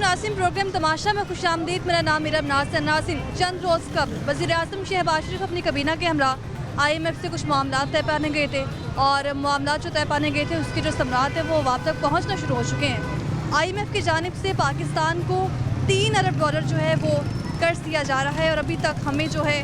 नाज़रीन, प्रोग्राम तमाशा में खुशामदीद। मेरा नाम मीरा नाज़रीन, चंद रोज़ कबल वज़ीर-ए-आज़म शहबाज शरीफ अपनी कबीना के हमरा IMF से कुछ मामला तय पाने गए थे और मामला जो तय पाने गए थे उसके जो समरात है वो वहाँ तक पहुँचना शुरू हो चुके हैं। IMF की जानिब से पाकिस्तान को $3 अरब जो है वो कर्ज दिया जा रहा है और अभी तक हमें जो है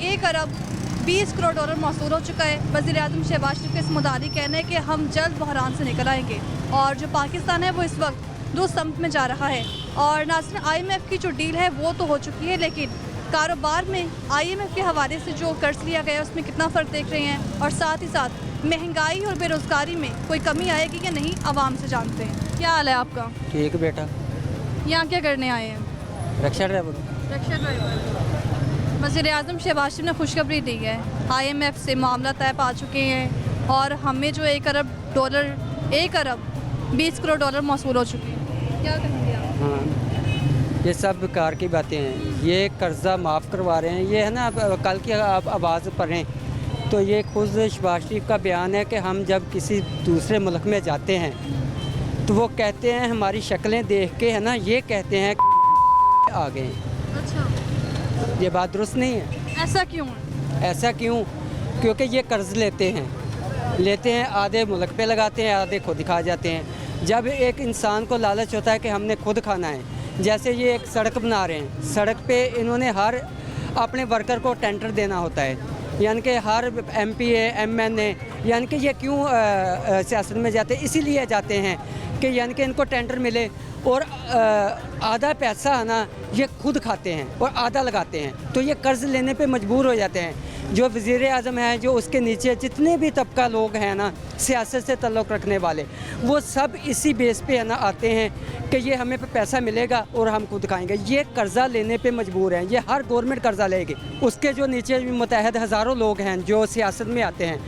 $1 अरब 20 करोड़ मौसूल हो चुका है। वज़ीर-ए-आज़म शहबाज शरीफ का इस मुताबिक कहना है कि हम जल्द बहरान से निकल आएंगे और जो पाकिस्तान है वो इस वक्त दो समत में जा रहा है। और नाज़रीन, IMF की जो डील है वो तो हो चुकी है, लेकिन कारोबार में IMF के हवाले से जो कर्ज लिया गया है उसमें कितना फ़र्क देख रहे हैं और साथ ही साथ महंगाई और बेरोज़गारी में कोई कमी आएगी या नहीं, आवाम से जानते हैं। क्या हाल है आपका? ठीक बेटा। यहाँ क्या करने आए हैं? रक्षा ड्राइवर। रक्षा ड्राइवर। वज़ीर-ए-आज़म शहबाज शरीफ ने खुशखबरी दी है, IMF से मामला तय पा चुके हैं और हमें जो $1 अरब 20 करोड़ मौसूल हो चुके हैं। क्या कहेंगे आप? हाँ, ये सब बेकार की बातें हैं। ये कर्जा माफ़ करवा रहे हैं। ये है ना, कल की आप आवाज़ पढ़ें तो ये खुद शहबाज शरीफ का बयान है कि हम जब किसी दूसरे मुल्क में जाते हैं तो वो कहते हैं, हमारी शक्लें देख के है ना, ये कहते हैं आ गए। अच्छा, ये बात दुरुस्त नहीं है। ऐसा क्यों है? ऐसा क्यों? क्योंकि ये कर्ज लेते हैं, आधे मुल्क पे लगाते हैं, आधे खुद खा जाते हैं। जब एक इंसान को लालच होता है कि हमने खुद खाना है, जैसे ये एक सड़क बना रहे हैं, सड़क पे इन्होंने हर अपने वर्कर को टेंडर देना होता है, यानी कि हर MPA MNA, यानी कि ये क्यों सियासत में जाते हैं? इसीलिए जाते हैं कि यानी कि इनको टेंडर मिले और आधा पैसा है ना ये खुद खाते हैं और आधा लगाते हैं, तो ये कर्ज़ लेने पे मजबूर हो जाते हैं। जो वज़ीर-ए-आज़म है, जो उसके नीचे जितने भी तबका लोग हैं ना सियासत से ताल्लुक़ रखने वाले, वो सब इसी बेस पे है ना आते हैं कि ये हमें पैसा मिलेगा और हम खुद खाएंगे। ये कर्ज़ा लेने पे मजबूर हैं। ये हर गवर्नमेंट कर्ज़ा लेगी, उसके जो नीचे मुतहद हज़ारों लोग हैं जो सियासत में आते हैं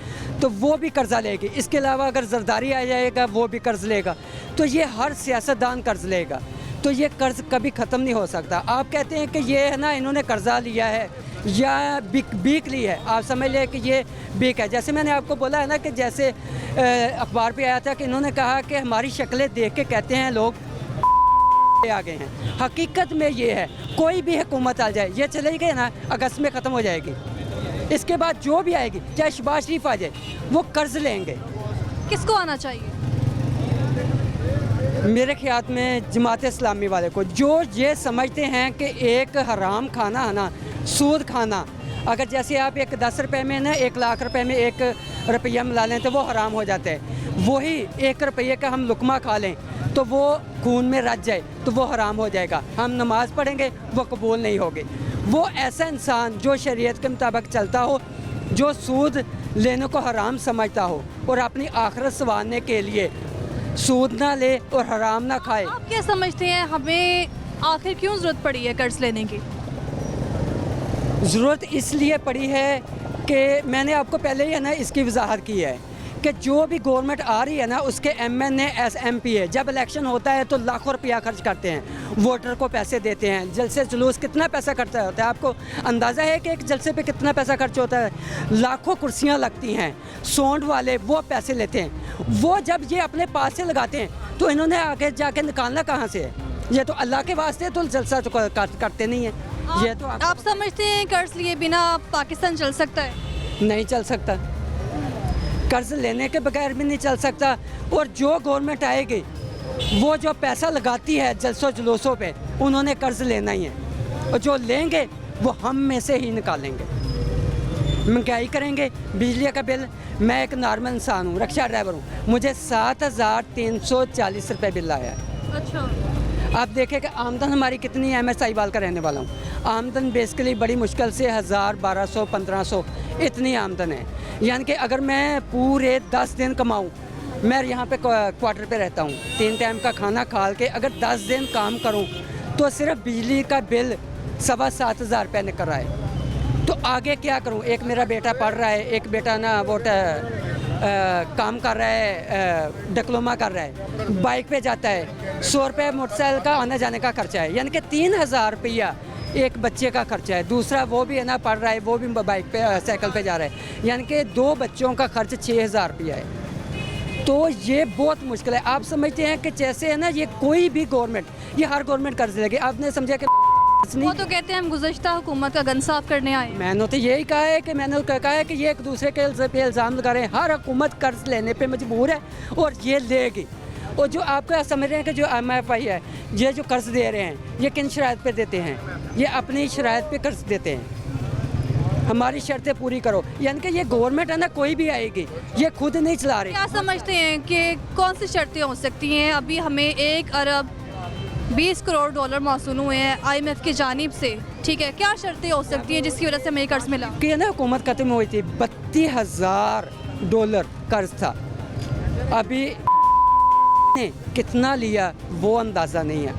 तो वो भी कर्ज़ा लेगी। इसके अलावा अगर जरदारी आ जाएगा वो भी कर्ज़ लेगा, तो ये हर सियासतदान कर्ज़ लेगा, तो ये कर्ज़ कभी ख़त्म नहीं हो सकता। आप कहते हैं कि ये है ना इन्होंने कर्ज़ा लिया है या बीक ली है, आप समझ लें कि ये बीक है। जैसे मैंने आपको बोला है ना कि जैसे अखबार पे आया था कि इन्होंने कहा कि हमारी शक्लें देख के कहते हैं लोग आ गए हैं। हकीकत में ये है, कोई भी हुकूमत आ जाए, ये चले गए ना अगस्त में ख़त्म हो जाएगी। इसके बाद जो भी आएगी, चाहे शहबाज शरीफ आ जाए, वो कर्ज़ लेंगे। किसको आना चाहिए? मेरे ख्याल में जमात इस्लामी वाले को, जो ये समझते हैं कि एक हराम खाना है ना, सूद खाना, अगर जैसे आप एक 10 रुपये में ना 1 लाख रुपए में 1 रुपया मिला लें तो वो हराम हो जाता है। वही 1 रुपये का हम लुकमा खा लें तो वो खून में रच जाए तो वो हराम हो जाएगा। हम नमाज़ पढ़ेंगे वो कबूल नहीं होगी। वो ऐसा इंसान जो शरीयत के मुताबिक चलता हो, जो सूद लेने को हराम समझता हो और अपनी आखिरत संवारने के लिए सूद ना ले और हराम ना खाए। आप क्या समझते हैं, हमें आखिर क्यों ज़रूरत पड़ी है कर्ज लेने की? ज़रूरत इसलिए पड़ी है कि मैंने आपको पहले ही है ना इसकी वजाहत की है कि जो भी गवर्नमेंट आ रही है ना उसके MNA MPA जब इलेक्शन होता है तो लाखों रुपया खर्च करते हैं, वोटर को पैसे देते हैं, जलसे जुलूस कितना पैसा खर्च होता है, आपको अंदाज़ा है कि एक जलसे पे कितना पैसा खर्च होता है? लाखों कुर्सियां लगती हैं, सौंड वाले वो पैसे लेते हैं। वो जब ये अपने पास से लगाते हैं तो इन्होंने आगे जाके निकालना कहाँ से है? ये तो अल्लाह के वास्ते तो जलसा तो करते नहीं हैं। ये तो आप समझते हैं कर्ज लिए बिना पाकिस्तान चल सकता है? नहीं चल सकता, कर्ज लेने के बगैर भी नहीं चल सकता। और जो गवर्नमेंट आएगी वो जो पैसा लगाती है जलसों जुलूसों पे, उन्होंने कर्ज लेना ही है और जो लेंगे वो हम में से ही निकालेंगे। महंगाई करेंगे, बिजली का बिल, मैं एक नॉर्मल इंसान हूँ, रक्षा ड्राइवर हूँ, मुझे 7,340 रुपये बिल आया है। अच्छा, आप देखें कि आमदन हमारी कितनी है। मैं साहिवाल का रहने वाला हूँ। आमदन बेसिकली बड़ी मुश्किल से 1000, 1200, 1500 इतनी आमदन है। यानी कि अगर मैं पूरे 10 दिन कमाऊँ, मैं यहाँ पे क्वार्टर पे रहता हूँ, 3 टाइम का खाना खा के अगर 10 दिन काम करूँ तो सिर्फ बिजली का बिल 7,500 रुपये निकल रहा है। तो आगे क्या करूँ? एक मेरा बेटा पढ़ रहा है, एक बेटा ना वो काम कर रहा है, डिप्लोमा कर रहा है, बाइक पे जाता है, 100 रुपये मोटरसाइकिल का आने जाने का खर्चा है, यानी कि 3,000 रुपया एक बच्चे का खर्चा है। दूसरा वो भी है ना पढ़ रहा है, वो भी बाइक पे साइकिल पे जा रहा है, यानी कि 2 बच्चों का खर्च 6,000 रुपया है। तो ये बहुत मुश्किल है। आप समझते हैं कि जैसे है ना, ये कोई भी गवर्नमेंट, ये हर गवर्नमेंट कर्ज लेगी। आपने समझा कि वो तो कहते हैं हम गुज़श्ता हुकूमत का गन साफ करने आए। मैंने तो यही कहा है कि ये एक दूसरे के पे इल्ज़ाम लगा रहे हैं। हर हुकूमत कर्ज लेने पे मजबूर है और ये लेगी। और जो आपका समझ रहे हैं कि जो MFI है, ये जो कर्ज दे रहे हैं, ये किन शराइत पे देते हैं? ये अपनी शराइत पे कर्ज देते हैं। हमारी शर्तें पूरी करो। यानी कि ये गवर्नमेंट है ना, कोई भी आएगी, ये खुद नहीं चला रही। क्या समझते हैं कि कौन सी शर्तें हो सकती हैं? अभी हमें 1 अरब 20 करोड़ डॉलर मौसूल हुए हैं IMF की जानिब से, ठीक है, क्या शर्तें हो सकती हैं जिसकी वजह से हमें कर्ज मिला? कि ना हुकूमत खत्म हुई थी, $32,000 कर्ज था। अभी ने कितना लिया वो अंदाज़ा नहीं है।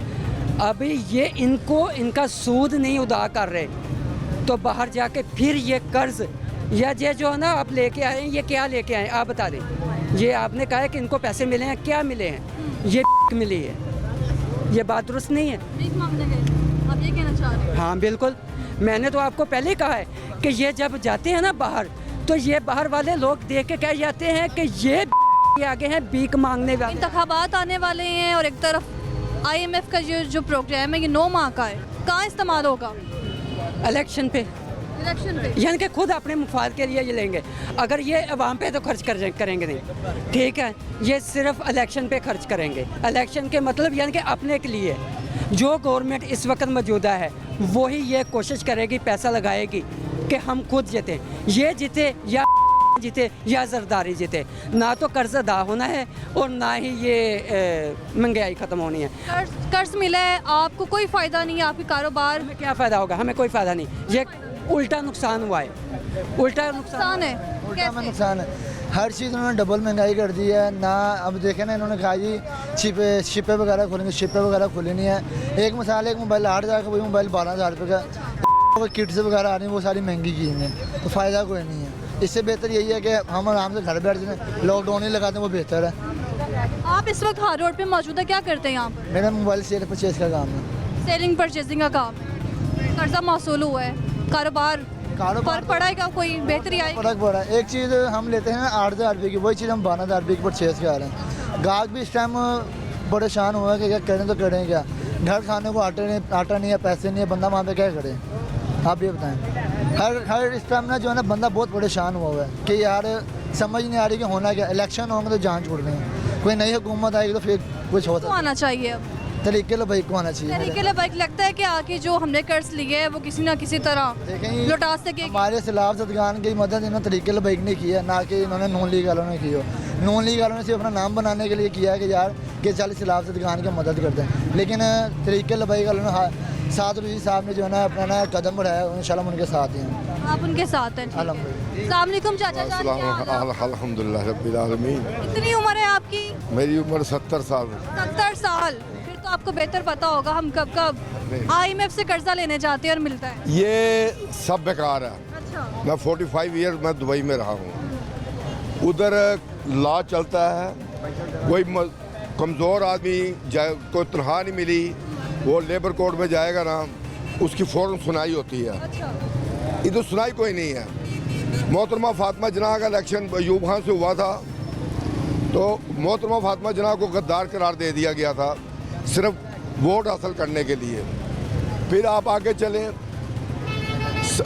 अभी ये इनका सूद नहीं अदा कर रहे, तो बाहर जाके फिर ये कर्ज या ये जो है ना आप लेके आए हैं, ये क्या लेके आए आप बता दें। ये आपने कहा है कि इनको पैसे मिले हैं, क्या मिले हैं? ये मिली है, ये बात दुरुस्त नहीं है। भीख मांगने गए, आप ये कहना चाह रहे हैं? हाँ बिल्कुल, मैंने तो आपको पहले ही कहा है कि ये जब जाते हैं ना बाहर, तो ये बाहर वाले लोग देख के कह जाते हैं कि ये आगे हैं भीख मांगने वाले। इंतखाबात आने वाले हैं और एक तरफ IMF का जो प्रोग्राम है ये 9 माह का है, कहाँ इस्तेमाल होगा? इलेक्शन पे, यानी कि खुद अपने मुफाद के लिए ये लेंगे। अगर ये अवाम पे तो खर्च करेंगे नहीं, ठीक है, ये सिर्फ इलेक्शन पे खर्च करेंगे। इलेक्शन के मतलब यानी कि अपने के लिए। जो गवर्नमेंट इस वक्त मौजूदा है वही ये कोशिश करेगी, पैसा लगाएगी कि हम खुद जीते, ये जीते या जरदारी जीते। ना तो कर्ज अदा होना है और ना ही ये महंगाई ख़त्म होनी है। कर्ज मिला है, आपको कोई फ़ायदा नहीं है, आपके कारोबार में क्या फ़ायदा होगा? हमें कोई फ़ायदा नहीं, ये उल्टा नुकसान हुआ है, उल्टा नुकसान है। उल्टा में नुकसान है। हर चीज़ उन्होंने डबल महंगाई कर दी है ना। अब देखें ना, इन्होंने कहा जी शिपें वगैरह खोलेंगे, शिपें वगैरह खोली नहीं है। एक मिसाल, एक मोबाइल 8,000 का, वही मोबाइल 12,000 रुपये का। किट्स वगैरह आ रही हैं, वो सारी महंगी की हैं, तो फ़ायदा कोई नहीं है। इससे बेहतर यही है कि हम आराम से घर बैठ जाए, लॉकडाउन ही लगाते हैं, वो बेहतर है। आप इस वक्त हार रोड पे मौजूद है, क्या करते हैं यहाँ पर? मेरा मोबाइल सेल परचेज का काम है। सेलिंग परचेजिंग का काम है। कर्जा मौसूल हुआ है, कारोबार फर्क पड़ा है क्या? कोई बेहतरी आई? फर्क पड़ा है। एक चीज़ हम लेते हैं 8,000 रुपये की, वही चीज़ हम 12,000 रुपये की परचेज कर रहे हैं। गाहक भी इस टाइम परेशान हुआ है कि क्या करें तो करें क्या। घर खाने को आटा नहीं है, पैसे नहीं है, बंदा वहाँ पे क्या करे? आप ये बताएं। हर इस टाइम ना जो है ना, बंदा बहुत परेशान हुआ है कि यार समझ नहीं आ रही कि होना क्या। इलेक्शन होंगे तो जान छोड़ दें, कोई नई हुकूमत आएगी तो फिर कुछ होता आना चाहिए। अब तरीके भाई को आना चाहिए। तरीके भाई लगता है कि आके जो हमने कर्ज लिए है वो किसी ना किसी तरह लौटा सके। हमारे खिलाफ सदगान की मदद इन्होंने तरीके भाई ने की है, ना कि इन्होंने नॉन लीग वालों ने की हो। नॉन लीग वालों ने सिर्फ अपना नाम बनाने के लिए किया है कि यार कि चल खिलाफ सदगान की मदद करते हैं। लेकिन तरीके भाई वालों ने साथ रूजी साहब ने जो है ना अपना ना कदम बढ़ाया, इंशाल्लाह उनके साथ ही हैं। आप उनके साथ हैं? अस्सलाम वालेकुम चाचा जान, अल्हम्दुलिल्लाह रब्बिल आलमीन। कितनी उम्र है आपकी? मेरी उम्र 70 साल है। 70 साल? फिर तो आपको बेहतर पता होगा हम कब IMF से कर्जा लेने जाते हैं और मिलता है। ये सब बेकार है। अच्छा। मैं 45 ईयर मैं दुबई में रहा हूँ। उधर लॉ चलता है, कोई कमज़ोर आदमी कोई तनख्वाह नहीं मिली, वो लेबर कोर्ट में जाएगा ना, उसकी फ़ौरन सुनाई होती है। अच्छा। इधर सुनाई कोई नहीं है। मोहतरमा फातिमा जना का इलेक्शन अयूब खान से हुआ था, तो मोहतरमा फातिमा जना को गद्दार करार दे दिया गया था सिर्फ वोट हासिल करने के लिए। फिर आप आगे चलें,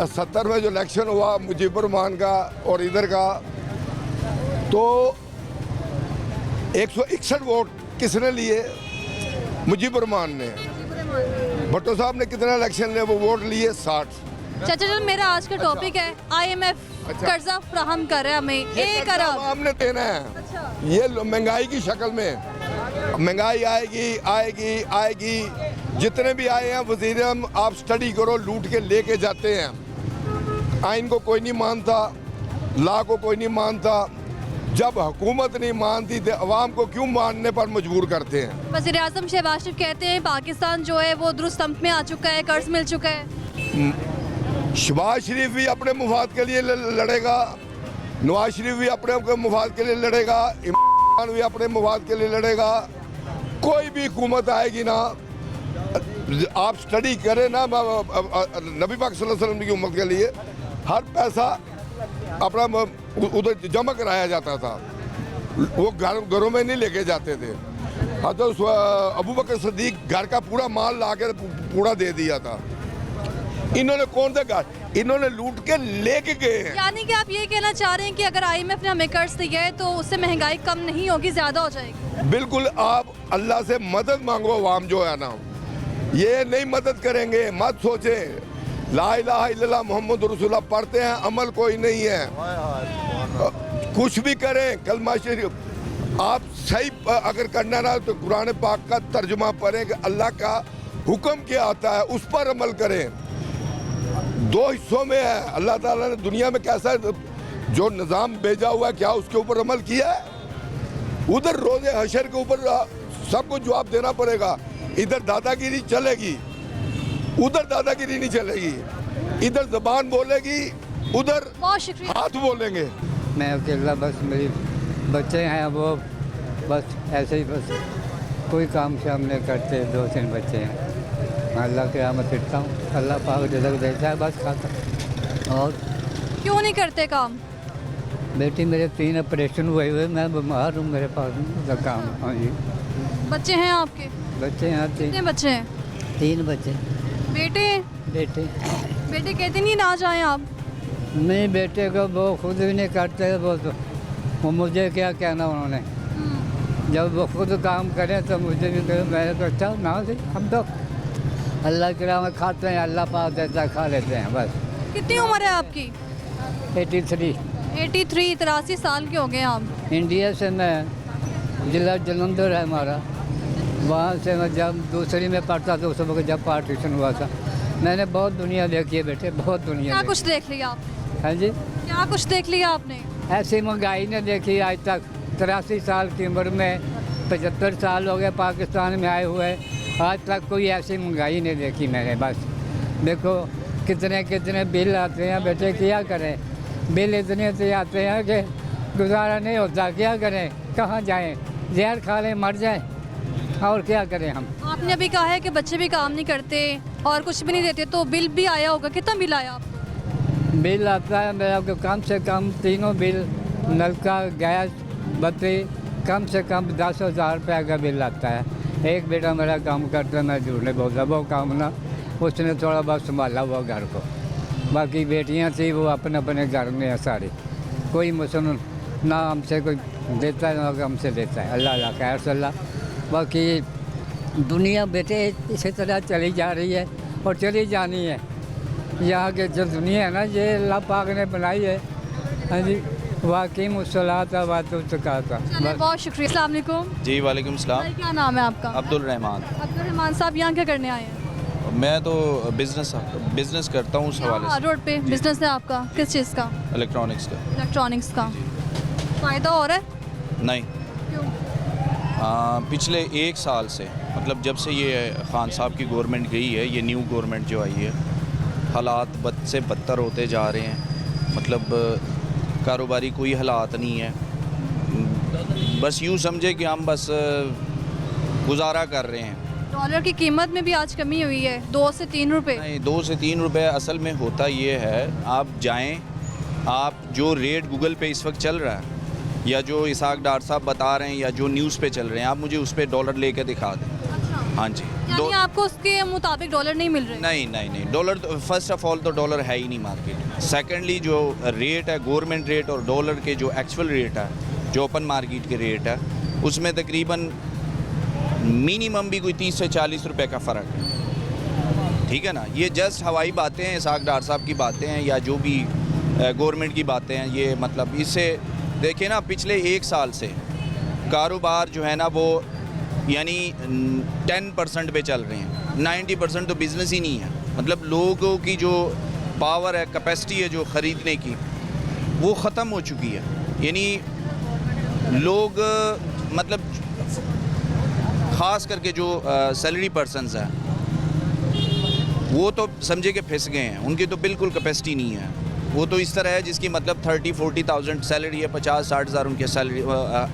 70 में जो इलेक्शन हुआ मुजीबुर रहमान का और इधर का, तो 161 वोट किसने लिए? मुजीबुर रहमान ने। भट्टो साहब ने कितना इलेक्शन लिए? वो वोट लिए 60। चाचा जान, मेरा आज का टॉपिक है IMF कर्जा फ्राहम कर रहा है हमें 1 अरब। आपने देना है। अच्छा। ये महंगाई की शक्ल में महंगाई आएगी। जितने भी आए हैं वजीर आप स्टडी करो, लूट के लेके जाते हैं। आइन को कोई नहीं मानता, लॉ को कोई नहीं मानता। जब हुकूमत नहीं मानती तो अवाम को क्यों मानने पर मजबूर करते हैं? वज़ीर आज़म शहबाज शरीफ कहते हैं पाकिस्तान जो है वो दुरुस्त संप में आ चुका है, कर्ज मिल चुका है। शहबाज शरीफ भी अपने मुफाद के लिए लड़ेगा, नवाज शरीफ भी अपने मुफाद के लिए लड़ेगा, इमरान खान भी अपने मुफाद के लिए लड़ेगा। कोई भी हुकूमत आएगी ना, आप स्टडी करें ना, नबी पाक सल्लल्लाहु अलैहि वसल्लम की उम्मत के लिए हर पैसा अपना उधर जमा कराया जाता था। वो घरों में नहीं लेके जाते थे। हाँ, तो अबू बकर सिद्दीक घर का पूरा माल ला कर पूरा दे दिया था। इन्होंने कौन सा घर, इन्होंने लूट के लेके गए हैं। यानी कि आप ये कहना चाह रहे हैं कि अगर IMF ने हमें कर्ज दिया है तो उससे महंगाई कम नहीं होगी, ज़्यादा हो जाएगी। बिल्कुल, आप अल्लाह से मदद मांगो। आवाम जो है ना, ये नहीं मदद करेंगे। मत सोचें, ला इलाहा इल्लल्लाह मोहम्मद रसूलुल्लाह पढ़ते हैं, अमल कोई नहीं है। कुछ भी करें, कलमा शरीफ आप सही अगर करना ना तो कुरान पाक का तर्जुमा पढ़ें कि अल्लाह का हुक्म क्या आता है, उस पर अमल करें। दो हिस्सों में है, अल्लाह ताला ने दुनिया में कैसा जो निज़ाम भेजा हुआ है, क्या उसके ऊपर अमल किया है? उधर रोज़े हशर के ऊपर सबको जवाब देना पड़ेगा। इधर दादागिरी चलेगी, उधर दादागिरी नहीं चलेगी। इधर जबान बोलेगी, उधर बहुत शुक्रिया। हाथ बोलेंगे। मैं अकेला, बस मेरी बच्चे हैं, वो बस ऐसे ही, बस कोई काम से हम नहीं करते। 2-3 बच्चे हैं, अल्लाह के यहाँ मैं फिरता हूँ, अल्लाह पाक रिज़्क़ देता है, बस खाता। और क्यों नहीं करते काम? बेटी मेरे 3 ऑपरेशन हुए, मैं बीमार हूँ, मेरे पास नहीं काम। हाँ जी, बच्चे हैं आपके? बच्चे हैं कितने बच्चे हैं? 3 बच्चे। बेटे? बेटे बेटे कहते नहीं ना जाएं आप? नहीं, बेटे को वो खुद भी नहीं करते, वो मुझे क्या कहना उन्होंने। जब वो खुद काम करें तो मुझे भी करें, मैंने तो अच्छा ना सही, हम तो अल्लाह के राह में खाते हैं, अल्लाह पाक देता है, खा लेते हैं बस। कितनी उम्र है आपकी? 83। 83 साल के हो गए आप। इंडिया से मैं, जिला जलंधर है हमारा, वहाँ से मैं जब दूसरी में पढ़ता था उस वक्त जब पार्टीशन हुआ था, मैंने बहुत दुनिया देखी है बेटे, बहुत दुनिया क्या देखी। कुछ देख लिया आपने? हाँ जी, क्या कुछ देख लिया आपने? ऐसी महंगाई ने देखी आज तक। 83 साल की उम्र में, 75 साल हो गए पाकिस्तान में आए हुए, आज तक कोई ऐसी महंगाई नहीं देखी मैंने। बस देखो कितने कितने बिल आते हैं बेटे, क्या करें, बिल इतने से आते हैं कि गुजारा नहीं होता, क्या करें, कहाँ जाएं, जहर खा लें मर जाएं, और क्या करें हम। आपने अभी कहा है कि बच्चे भी काम नहीं करते और कुछ भी नहीं देते, तो बिल भी आया होगा, कितना बिल आया आपको? बिल आता है मेरा को कम से कम तीनों बिल, नलका, गैस, बत्ती, कम से कम 10,000 रुपये का बिल आता है। एक बेटा मेरा काम करता है, मैं झूठ नहीं बोलता, वो काम ना उसने थोड़ा बहुत संभाला हुआ घर को, बाकी बेटियां थी वो अपने अपने घर में है सारी, कोई मुसलमान ना हमसे कोई देता है ना हमसे देता है, अल्लाह अल्लाह खैर सल्ला। बाकी दुनिया बेटे इसी तरह चली जा रही है और चली जानी है। यहाँ के जो दुनिया है ना, ये अल्लाह पाक ने बनाई है। हाँ जी, वाकई मुसलाता बात था। चलिए, बहुत शुक्रिया। अस्सलाम वालेकुम। जी वालेकुम सलाम। भाई, क्या नाम है आपका? अब्दुल रहमान। अब्दुल रहमान साहब, यहाँ क्या करने आए हैं? मैं तो बिज़नेस करता हूँ उस हवाले यहाँ रोड पे बिजनेस है आपका? किस चीज़ का? से, इलेक्ट्रॉनिक्स का। इलेक्ट्रॉनिक्स का। फ़ायदा हो रहा है? नहीं, क्यों? पिछले 1 साल से, मतलब जब से ये खान साहब की गवर्नमेंट गई है, ये न्यू गवर्नमेंट जो आई है, हालात बद से बदतर होते जा रहे हैं। मतलब कारोबारी कोई हालात नहीं है, बस यूँ समझे कि हम बस गुजारा कर रहे हैं। डॉलर की कीमत में भी आज कमी हुई है, 2 से 3 रुपए। नहीं, 2 से 3 रुपए। असल में होता ये है, आप जाएं, आप जो रेट गूगल पे इस वक्त चल रहा है, या जो इसाक डार साहब बता रहे हैं, या जो न्यूज़ पे चल रहे हैं, आप मुझे उस पर डॉलर लेके दिखा दें। हाँ जी, यानी आपको उसके मुताबिक डॉलर नहीं मिल रहे? नहीं, डॉलर फर्स्ट ऑफ ऑल तो डॉलर है ही नहीं मार्केट में। सेकेंडली जो रेट है गवर्नमेंट रेट और डॉलर के जो एक्चुअल रेट है, जो ओपन मार्केट के रेट है, उसमें तकरीबन मिनिमम भी कोई 30 से 40 रुपए का फ़र्क है। ठीक है ना, ये जस्ट हवाई बातें हैं, इसाक डार साहब की बातें हैं, या जो भी गवर्नमेंट की बातें हैं। ये मतलब इससे देखिए ना, पिछले 1 साल से कारोबार जो है ना वो यानी 10% पे चल रहे हैं। 90% तो बिज़नेस ही नहीं है। मतलब लोगों की जो पावर है, कैपेसिटी है जो ख़रीदने की, वो ख़त्म हो चुकी है। यानी लोग मतलब ख़ास करके जो सैलरी पर्सनस हैं, वो तो समझे कि फंस गए हैं, उनकी तो बिल्कुल कैपेसिटी नहीं है। वो तो इस तरह है जिसकी मतलब 30-40,000 सैलरी है, 50-60 हज़ार उनके सैलरी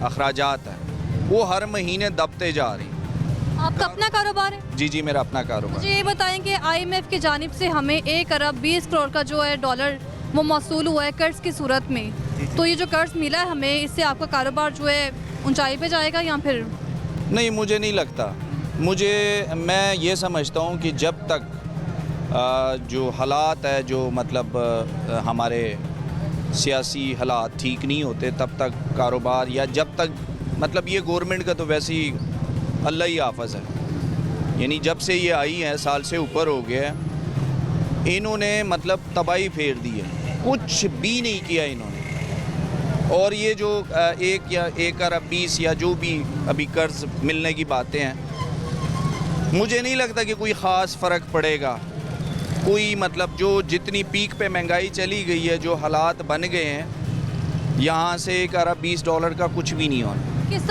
अखराजात हैं, वो हर महीने दबते जा रही हैं। आपका अपना कारोबार है? जी, मेरा अपना कारोबार। मुझे ये बताएं कि IMF की जानिब से हमें 1 अरब 20 करोड़ का जो है डॉलर वो मौसूल हुआ है कर्ज की सूरत में, तो ये जो कर्ज मिला है हमें, इससे आपका कारोबार जो है ऊंचाई पे जाएगा या फिर? नहीं, मुझे नहीं लगता। मैं ये समझता हूँ कि जब तक जो हालात है, जो मतलब हमारे सियासी हालात ठीक नहीं होते, तब तक कारोबार, या जब तक मतलब ये गवर्नमेंट का तो वैसे ही अल्लाह ही हाफ़िज़ है। यानी जब से ये आई है, साल से ऊपर हो गया है, इन्होंने मतलब तबाही फेर दी है, कुछ भी नहीं किया इन्होंने। और ये जो 1 अरब 20 या जो भी अभी कर्ज मिलने की बातें हैं, मुझे नहीं लगता कि कोई ख़ास फ़र्क पड़ेगा। कोई मतलब जो जितनी पीक पे महंगाई चली गई है, जो हालात बन गए हैं, यहाँ से 1 अरब 20 डॉलर का कुछ भी नहीं होना। किस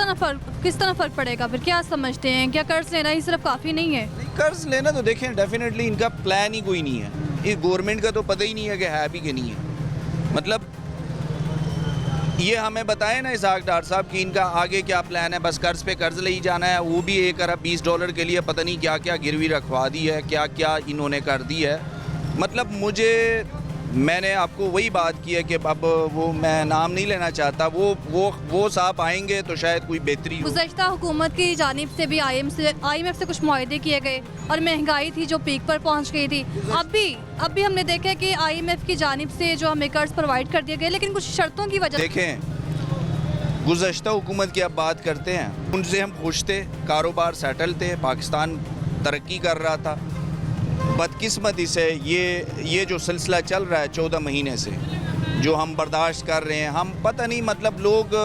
तरह फ़र्क पड़ेगा फिर? क्या समझते हैं, क्या कर्ज लेना ही सिर्फ काफ़ी नहीं है? कर्ज लेना तो देखें, डेफिनेटली इनका प्लान ही कोई नहीं है। इस गवर्नमेंट का तो पता ही नहीं है कि है भी कि नहीं है। मतलब ये हमें बताएं ना इसहाक डार साहब कि इनका आगे क्या प्लान है। बस कर्ज पे कर्ज ले ही जाना है, वो भी 1 अरब 20 डॉलर के लिए पता नहीं क्या क्या गिरवी रखवा दी है, क्या क्या इन्होंने कर दी है। मतलब मैंने आपको वही बात की है कि अब वो मैं नाम नहीं लेना चाहता, वो साहब आएंगे तो शायद कोई बेहतरी हो। गुज़श्ता हुकूमत की जानिब से भी IMF से कुछ मुआहदे किए गए और महंगाई थी जो पीक पर पहुंच गई थी। अब भी हमने देखा कि IMF की जानिब से जो हमें कर्ज प्रोवाइड कर दिए गए, लेकिन कुछ शर्तों की वजह। देखें, गुज़श्ता हुकूमत की अब बात करते हैं, उनसे हम खुश थे, कारोबार सेटल थे, पाकिस्तान तरक्की कर रहा था। बदकिस्मती से ये जो सिलसिला चल रहा है 14 महीने से, जो हम बर्दाश्त कर रहे हैं, हम पता नहीं मतलब लोग,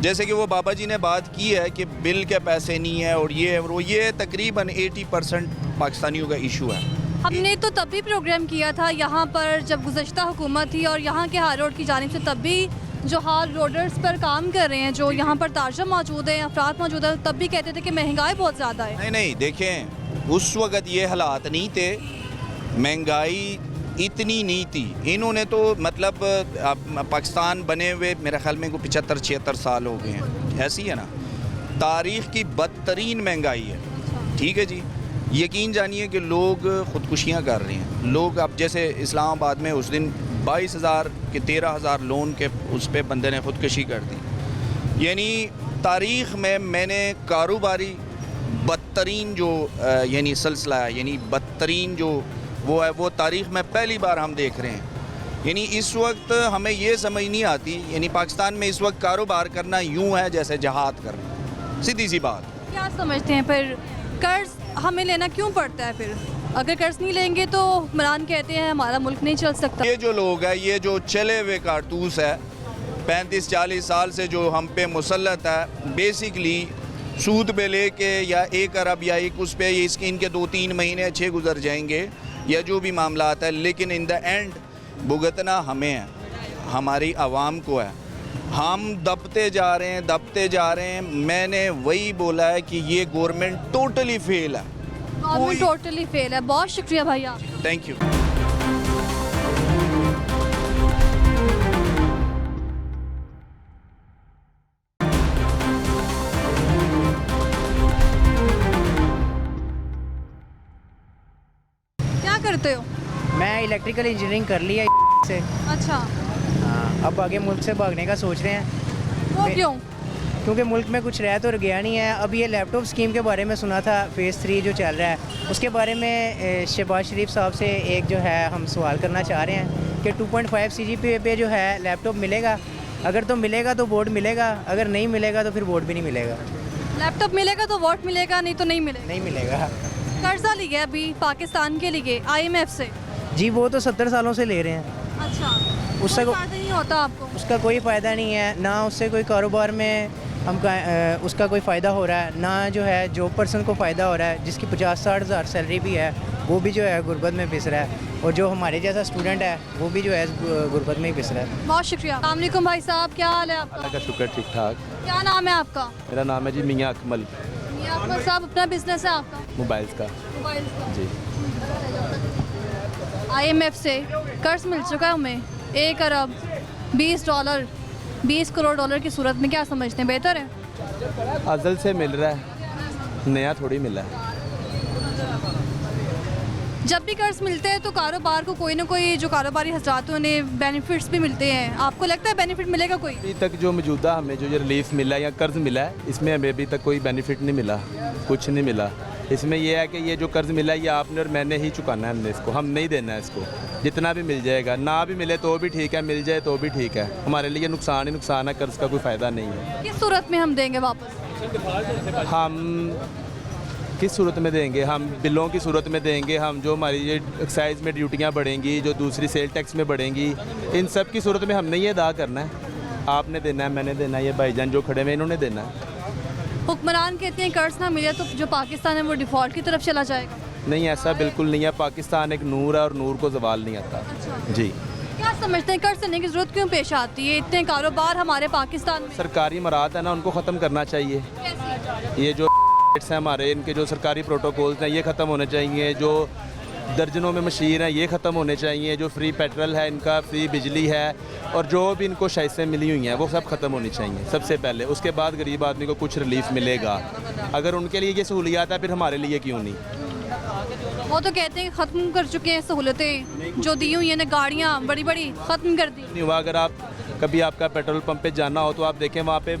जैसे कि वो बाबा जी ने बात की है कि बिल के पैसे नहीं है और ये तकरीबन 80% पाकिस्तानियों का इशू है। हमने तो तब भी प्रोग्राम किया था यहाँ पर जब गुज़श्ता हुकूमत थी, और यहाँ के हाई रोड की जानिब से तब भी जो हाल रोडर्स पर काम कर रहे हैं, जो यहाँ पर ताजर मौजूद हैं, अफराद मौजूद हैं, तब भी कहते थे कि महंगाई बहुत ज़्यादा है। नहीं, देखें, उस वक़्त ये हालात नहीं थे, महंगाई इतनी नहीं थी। इन्होंने तो मतलब पाकिस्तान बने हुए मेरे ख्याल में को 75-76 साल हो गए हैं, ऐसी है ना। तारीख़ की बदतरीन महंगाई है, ठीक है जी। यकीन जानिए कि लोग ख़ुदकुशियाँ कर रहे हैं। लोग अब जैसे इस्लामाबाद में उस दिन 22,000 के 13,000 लोन के उस पर बंदे ने ख़ुदकुशी कर दी। यानी तारीख़ में मैंने कारोबारी बदतरीन जो यानी सिलसिला है, यानी बदतरीन जो वो है, वो तारीख़ में पहली बार हम देख रहे हैं। यानी इस वक्त हमें ये समझ नहीं आती, यानी पाकिस्तान में इस वक्त कारोबार करना यूँ है जैसे जहाद करना, सीधी सी बात। क्या समझते हैं फिर, कर्ज हमें लेना क्यों पड़ता है? फिर अगर कर्ज नहीं लेंगे तो हुक्मरान कहते हैं हमारा मुल्क नहीं चल सकता। ये जो लोग हैं, ये जो चले हुए कारतूस है, 35-40 साल से जो हम पे मुसल्लत है, बेसिकली सूद पे लेके या 1 अरब या एक उस पे इनके 2-3 महीने अच्छे गुजर जाएंगे या जो भी मामलात है, लेकिन इन द एंड भुगतना हमें है, हमारी आवाम को है। हम दबते जा रहे हैं। मैंने वही बोला है कि ये गवर्नमेंट टोटली फेल है। गवर्नमेंट टोटली फेल है। बहुत शुक्रिया भैया, थैंक यू। करते हो? मैं इलेक्ट्रिकल इंजीनियरिंग कर लिया से। अच्छा। हाँ, अब आगे मुल्क से भागने का सोच रहे हैं। वो क्यों? क्योंकि मुल्क में कुछ रह तो गया नहीं है। अब ये लैपटॉप स्कीम के बारे में सुना था, फेज़ 3 जो चल रहा है, उसके बारे में शहबाज शरीफ साहब से एक जो है हम सवाल करना चाह रहे हैं कि 2.5 CGPA पे जो है लैपटॉप मिलेगा। अगर तो मिलेगा तो वोट मिलेगा, अगर नहीं मिलेगा तो फिर वोट भी नहीं मिलेगा। लैपटॉप मिलेगा तो वोट मिलेगा, नहीं तो नहीं मिलेगा। नहीं मिलेगा। कर्जा लिया अभी पाकिस्तान के लिए IMF से। जी, वो तो 70 सालों से ले रहे हैं। अच्छा, उससे कोई फ़ायदा नहीं होता आपको? उसका कोई फ़ायदा नहीं है, ना उससे कोई कारोबार में उसका कोई फ़ायदा हो रहा है, ना जो है जॉब पर्सन को फ़ायदा हो रहा है, जिसकी 50-60 हज़ार सैलरी भी है, वो भी जो है गुर्बत में पिस रहा है, और जो हमारे जैसा स्टूडेंट है वो भी जो है गुर्बत में ही पिस रहा है। बहुत शुक्रिया। अस्सलाम वालेकुम भाई साहब, क्या हाल है आपका? अल्लाह का शुक्र, ठीक ठाक। क्या नाम है आपका? मेरा नाम है जी मियाँ अकमल। मियाँ अकमल साहब, अपना बिजनेस है आपका? मोबाइल्स का। मोबाइल का जी। IMF से कर्ज मिल चुका है हमें 1 अरब 20 डॉलर, 20 करोड़ डॉलर की सूरत में। क्या समझते हैं, बेहतर है? अज़ल से मिल रहा है, नया थोड़ी मिला है। जब भी कर्ज मिलते हैं तो कारोबार को कोई ना कोई जो कारोबारी हजरात हैं उन्हें बेनिफिट्स भी मिलते हैं, आपको लगता है बेनिफिट मिलेगा कोई? अभी तक जो मौजूदा हमें जो ये रिलीफ मिला या कर्ज़ मिला है, इसमें हमें अभी तक कोई बेनिफिट नहीं मिला, कुछ नहीं मिला। इसमें यह है कि ये जो कर्ज़ मिला है ये आपने और मैंने ही चुकाना है, हमने इसको, हम नहीं देना है इसको। जितना भी मिल जाएगा, ना भी मिले तो भी ठीक है, मिल जाए तो भी ठीक है, हमारे लिए नुकसान ही नुकसान है, कर्ज़ का कोई फ़ायदा नहीं है। किस सूरत में हम देंगे वापस? हम किस सूरत में देंगे? हम बिलों की सूरत में देंगे, हम जो हमारी ये एक्साइज में ड्यूटियाँ बढ़ेंगी, जो दूसरी सेल टैक्स में बढ़ेंगी, इन सब की सूरत में हमने ये अदा करना है। आपने देना है, मैंने देना है, ये भाईजान जो खड़े हैं इन्होंने देना है। हुक्मरान कहते हैं कर्ज ना मिले तो जो पाकिस्तान है वो डिफ़ॉल्ट की तरफ चला जाएगा। नहीं, ऐसा बिल्कुल नहीं है। पाकिस्तान एक नूर है और नूर को जवाल नहीं आता। जी, क्या समझते हैं कर्ज लेने की ज़रूरत क्यों पेश आती है? इतने कारोबार हमारे पाकिस्तान में सरकारी मराहत है ना, उनको ख़त्म करना चाहिए। ये जो हैं हमारे, इनके जो सरकारी प्रोटोकॉल्स हैं ये ख़त्म होने चाहिए। जो दर्जनों में मशीन है ये ख़त्म होने चाहिए। जो फ्री पेट्रोल है इनका, फ्री बिजली है, और जो भी इनको शाइसें मिली हुई हैं वो सब ख़त्म होनी चाहिए सबसे पहले। उसके बाद गरीब आदमी को कुछ रिलीफ मिलेगा। अगर उनके लिए ये सहूलियात है, फिर हमारे लिए क्यों नहीं? वो तो कहते हैं ख़त्म कर चुके हैं सहूलतें जो दी हुई हैं, गाड़ियाँ बड़ी बड़ी ख़त्म कर दी। नहीं हुआ। अगर आप कभी आपका पेट्रोल पंप पे जाना हो तो आप देखें वहाँ पे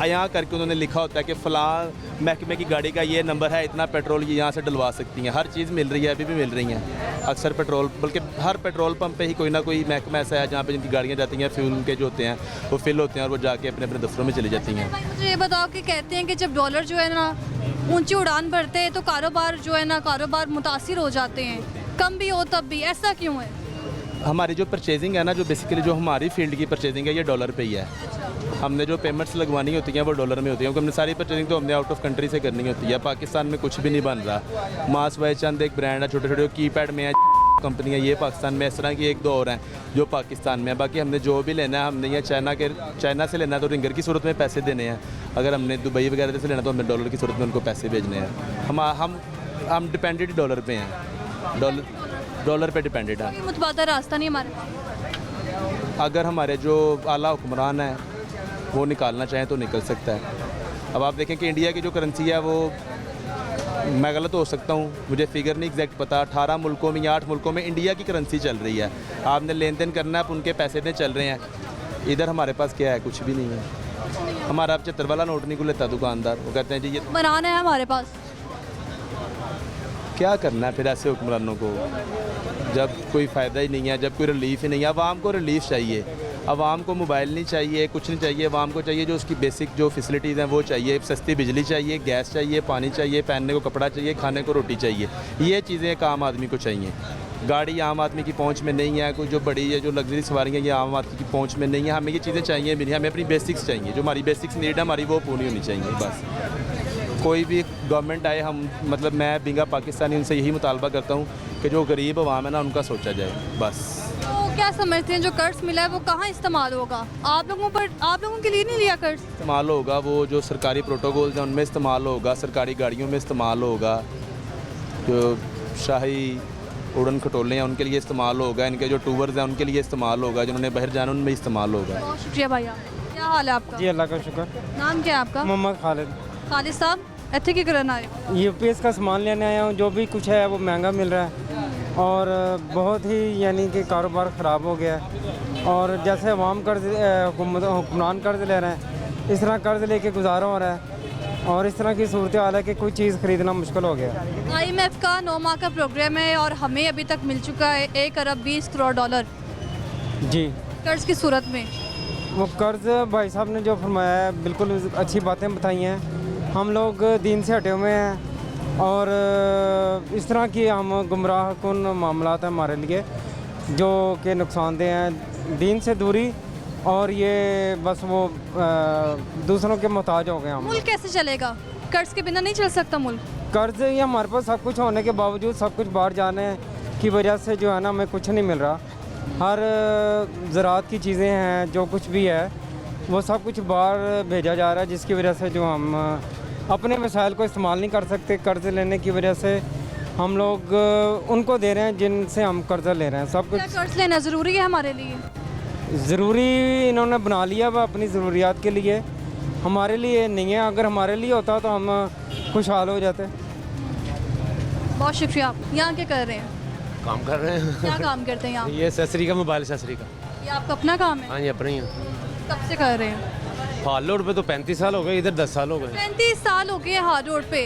यहाँ करके उन्होंने लिखा होता है कि फ़लाँ महकमे की गाड़ी का ये नंबर है, इतना पेट्रोल ये यहाँ से डलवा सकती हैं। हर चीज़ मिल रही है, अभी भी मिल रही हैं। अक्सर पेट्रोल, बल्कि हर पेट्रोल पंप पे ही कोई ना कोई महकमा ऐसा है जहाँ पे जिनकी गाड़ियाँ जाती हैं, फ्यूल उनके जो होते हैं वो फिल होते हैं और वो जाके अपने अपने दफ्तरों में चली जाती हैं। भाई मुझे ये बताओ कि कहते हैं कि जब डॉलर जो है ना ऊंची उड़ान भरते हैं तो कारोबार जो है ना कारोबार मुतासिर हो जाते हैं, कम भी हो तब भी, ऐसा क्यों है? हमारी जो परचेजिंग है ना, जो बेसिकली जो हमारी फील्ड की परचेजिंग है ये डॉलर पे ही है। हमने जो पेमेंट्स लगवानी होती हैं वो डॉलर में होती हैं, क्योंकि हमने सारी परचेजिंग तो हमने आउट ऑफ कंट्री से करनी होती है। पाकिस्तान में कुछ भी नहीं बन रहा। मास वाई चंद एक ब्रांड है, छोटे छोटे कीपैड में है कंपनी है, ये पाकिस्तान में। इस तरह की एक दो और हैं जो पाकिस्तान में है। बाकी हमने जो भी लेना है, हमने ये चाइना से लेना है तो रिंगर की सूरत में पैसे देने हैं। अगर हमने दुबई वगैरह से लेना तो हमने डॉलर की सूरत में उनको पैसे भेजने हैं। हम डिपेंडेड डॉलर पे हैं, डॉलर पे डिपेंडेड है। मुतबादल रास्ता नहीं हमारे पास। अगर हमारे जो आला हुक्मरान है वो निकालना चाहें तो निकल सकता है। अब आप देखें कि इंडिया की जो करेंसी है वो, मैं गलत हो सकता हूँ, मुझे फिगर नहीं एग्जैक्ट पता, 18 मुल्कों में या 8 मुल्कों में इंडिया की करेंसी चल रही है। आपने लेन देन करना है, आप उनके पैसे में चल रहे हैं। इधर हमारे पास क्या है? कुछ भी नहीं है। हमारा 75 वाला नोट नहीं को लेता दुकानदार, वो कहते हैं जी ये बनाना है हमारे पास। क्या करना है फिर ऐसे हुक्मरानों को, जब कोई फ़ायदा ही नहीं है, जब कोई रिलीफ ही नहीं है। आवाम को रिलीफ चाहिए, आवाम को मोबाइल नहीं चाहिए, कुछ नहीं चाहिए। आवाम को चाहिए जो उसकी बेसिक जो फैसिलिटीज़ हैं वो चाहिए। सस्ती बिजली चाहिए, गैस चाहिए, पानी चाहिए, पहनने को कपड़ा चाहिए, खाने को रोटी चाहिए। ये चीज़ें एक आम आदमी को चाहिए। गाड़ी आम आदमी की पहुंच में नहीं है, कोई जो बड़ी है जो लग्जरी सवारियाँ ये आम आदमी की पहुंच में नहीं है। हमें ये चीज़ें चाहिए भी नहीं, हमें अपनी बेसिक्स चाहिए। जो हमारी बेसिक्स नीड है हमारी वो पूरी होनी चाहिए बस। कोई भी गवर्नमेंट आए, हम मतलब मैं बिंगा पाकिस्तानी उनसे यही मुतालबा करता हूँ कि जो गरीब अवाम है ना उनका सोचा जाए बस। तो क्या समझते हैं जो कर्ज मिला है वो कहाँ इस्तेमाल होगा? आप लोगों के लिए नहीं लिया कर्ज? इस्तेमाल होगा वो जो सरकारी प्रोटोकॉल्स हैं उनमें इस्तेमाल होगा, सरकारी गाड़ियों में इस्तेमाल होगा, जो शाही उड़न खटोले हैं उनके लिए इस्तेमाल होगा, इनके जो टूवर्स हैं उनके लिए इस्तेमाल होगा, जिन्होंने बाहर जाना उनमें इस्तेमाल होगा। बहुत शुक्रिया भैया। क्या हाल है आपका? जी अल्लाह का शुक्र। नाम क्या है आपका? मोहम्मद खालिद। खालिद साहब इतने की करना आए? यूपीएस का सामान लेने आया हूँ। जो भी कुछ है वो महंगा मिल रहा है और बहुत ही यानी कि कारोबार ख़राब हो गया है। और जैसे अवाम कर्ज हुक्मरान कर्ज ले रहे हैं, इस तरह कर्ज लेके गुजारा हो रहा है और इस तरह की सूरत हाल है कि कोई चीज़ ख़रीदना मुश्किल हो गया। IMF का 9 माह का प्रोग्राम है और हमें अभी तक मिल चुका है 1 अरब 20 करोड़ डॉलर जी कर्ज की सूरत में। वो कर्ज भाई साहब ने जो फरमाया है बिल्कुल अच्छी बातें बताई हैं। हम लोग दीन से हटे हुए हैं और इस तरह की हम गुमराह कुन मामलात हैं हमारे लिए जो कि नुकसानदेह हैं। दीन से दूरी और ये बस वो दूसरों के मोहताज हो गए हम। मुल्क कैसे चलेगा? कर्ज के बिना नहीं चल सकता मुल्क। कर्ज ये हमारे पास सब कुछ होने के बावजूद, सब कुछ बाहर जाने की वजह से जो है ना हमें कुछ नहीं मिल रहा। हर ज़राअत की चीज़ें हैं, जो कुछ भी है वो सब कुछ बाहर भेजा जा रहा है, जिसकी वजह से जो हम अपने वसाइल को इस्तेमाल नहीं कर सकते। कर्ज लेने की वजह से हम लोग उनको दे रहे हैं जिनसे हम कर्जा ले रहे हैं। सब कुछ कर्ज लेना ज़रूरी है हमारे लिए? ज़रूरी इन्होंने बना लिया वह अपनी ज़रूरियात के लिए, हमारे लिए नहीं है। अगर हमारे लिए होता तो हम खुशहाल हो जाते। बहुत शुक्रिया। यहाँ क्या कर रहे हैं? काम कर रहे हैं। क्या काम करते हैं यहाँ? ये एसेसरी का, मोबाइल एसेसरी का। ये आपका अपना काम है? हाँ ये अपना ही है। कब से कर रहे हैं? हाल रोड पे तो 35 साल हो गए, इधर 10 साल हो गए। 35 साल हो गए हार्ड रोड पे।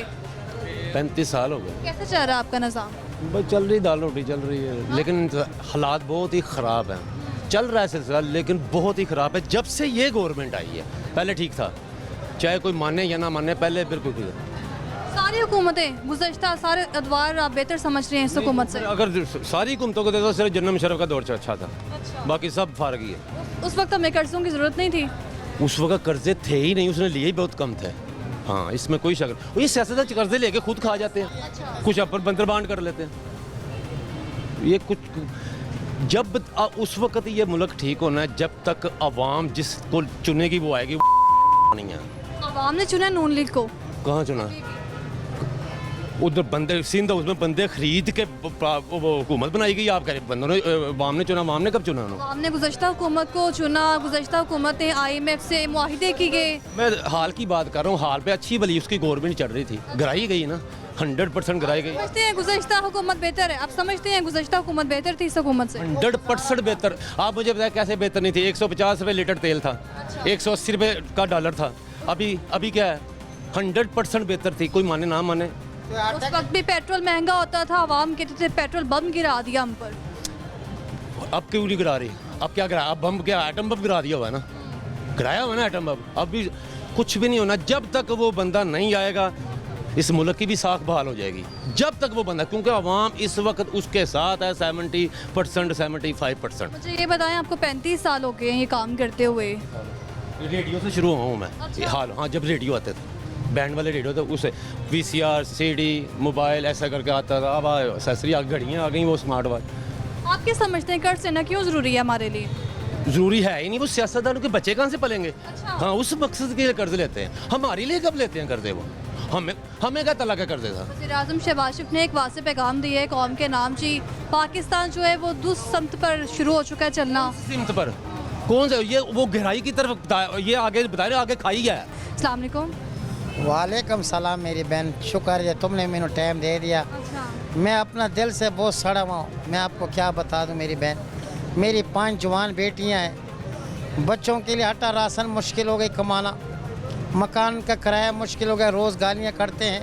35 साल हो गए। कैसे चल रहा है आपका निज़ाम? बस चल रही, दाल रोटी चल रही है, लेकिन हालात बहुत ही ख़राब हैं। चल रहा है सिलसिला, लेकिन बहुत ही ख़राब है। जब से ये गवर्नमेंट आई है, पहले ठीक था, चाहे कोई माने या ना माने, पहले बिल्कुल ठीक था। सारी हुकूमतें गुज़श्ता सारे अदवार आप बेहतर समझ रहे हैं इस हुकूमत से? अगर सारी हुकूमतों को दे दो, सिर्फ जन्नत मुशर्रफ का दौर अच्छा था, बाकी सब फारगी है। उस वक्त हमें कर्जों की ज़रूरत नहीं थी। उस वक्त कर्जे थे ही नहीं, उसने लिए ही बहुत कम थे। हाँ, इसमें कोई शक नहीं। ये सियासतदान कर्जे लेके खुद खा जाते हैं, कुछ अपर बंदर बांट कर लेते हैं। ये कुछ जब उस वक्त ये मुल्क ठीक होना है, जब तक अवाम जिसको चुनेगी वो आएगी, वो नहीं है। अवाम ने चुना नून लीग को। कहाँ चुना? उधर बंदे सिंध, उसमें बंदे खरीद के वो हुकूमत बनाई गई। आप कह रहे बंदों ने, अवाम ने चुना? अवाम ने कब चुना? अवाम ने गुज़श्ता हुकूमत को चुना। गुज़श्ता हुकूमतें IMF से मुआहिदे की गए। मैं हाल की बात कर रहा हूँ। हाल पे अच्छी भली उसकी गवर्नमेंट चल रही थी, गिराई गई ना, 100% गिराई गई। समझते हैं गुज़श्ता हुकूमत बेहतर है? आप समझते हैं गुज़श्ता हुकूमत बेहतर थी इस हुकूमत से? 100% बेहतर। आप मुझे बताएं कैसे बेहतर नहीं थी? 150 रुपये लीटर तेल था, 180 रुपये का डॉलर था। अभी क्या है? 100% बेहतर थी, कोई माने ना माने। उस वक्त भी पेट्रोल महंगा होता था, आवाम कहते थे पेट्रोल बम गिरा दिया हम पर। अब क्यों नहीं गिरा रही? अब क्या गिरा? अब बम क्या, एटम बम गिरा दिया हुआ है ना, गिराया हुआ ना एटम बम। अब भी कुछ भी नहीं होना जब तक वो बंदा नहीं आएगा। इस मुल्क की भी साख बहाल हो जाएगी जब तक वो बंदा, क्योंकि अवाम इस वक्त उसके साथ है 70%, 75%। मुझे ये बताएं, आपको 35 साल हो गए हैं ये काम करते हुए? रेडियो से शुरू हुआ हूँ मैं। हाल हाँ, जब रेडियो आते थे, बैंड वाले रेडियो थे, उसे VCR CD मोबाइल ऐसा करके आता था। अब एसेसरी घड़ियाँ आ गई, वो स्मार्ट वॉच। आप क्या समझते हैं कर्ज लेना क्यों ज़रूरी है हमारे लिए? ज़रूरी है ही नहीं, वो सियासतदानों के बच्चे कहाँ से पलेंगे? हाँ, उस मकसद के लिए कर्ज लेते हैं। हमारे लिए कब लेते हैं कर्जे? वो हमें क्या तला का कर्जे था? वज़ीर-ए-आज़म शहबाज शरीफ ने एक वाज़ेह पैगाम दिया है कौम के नाम जी। पाकिस्तान जो है वो दुष्ट समत पर शुरू हो चुका है चलना। सिमत पर कौन सा? ये वो गहराई की तरफ, ये आगे बता रहे, आगे खाई गया है। अस्सलाम वालेकुम। वालेकुम सलाम मेरी बहन, शुक्र है तुमने मैंने टाइम दे दिया। मैं अपना दिल से बहुत सड़ा हुआ हूँ। मैं आपको क्या बता दूँ मेरी बहन, मेरी 5 जवान बेटियाँ हैं, बच्चों के लिए आटा राशन मुश्किल हो गई कमाना, मकान का किराया मुश्किल हो गया, रोज़ गालियाँ करते हैं,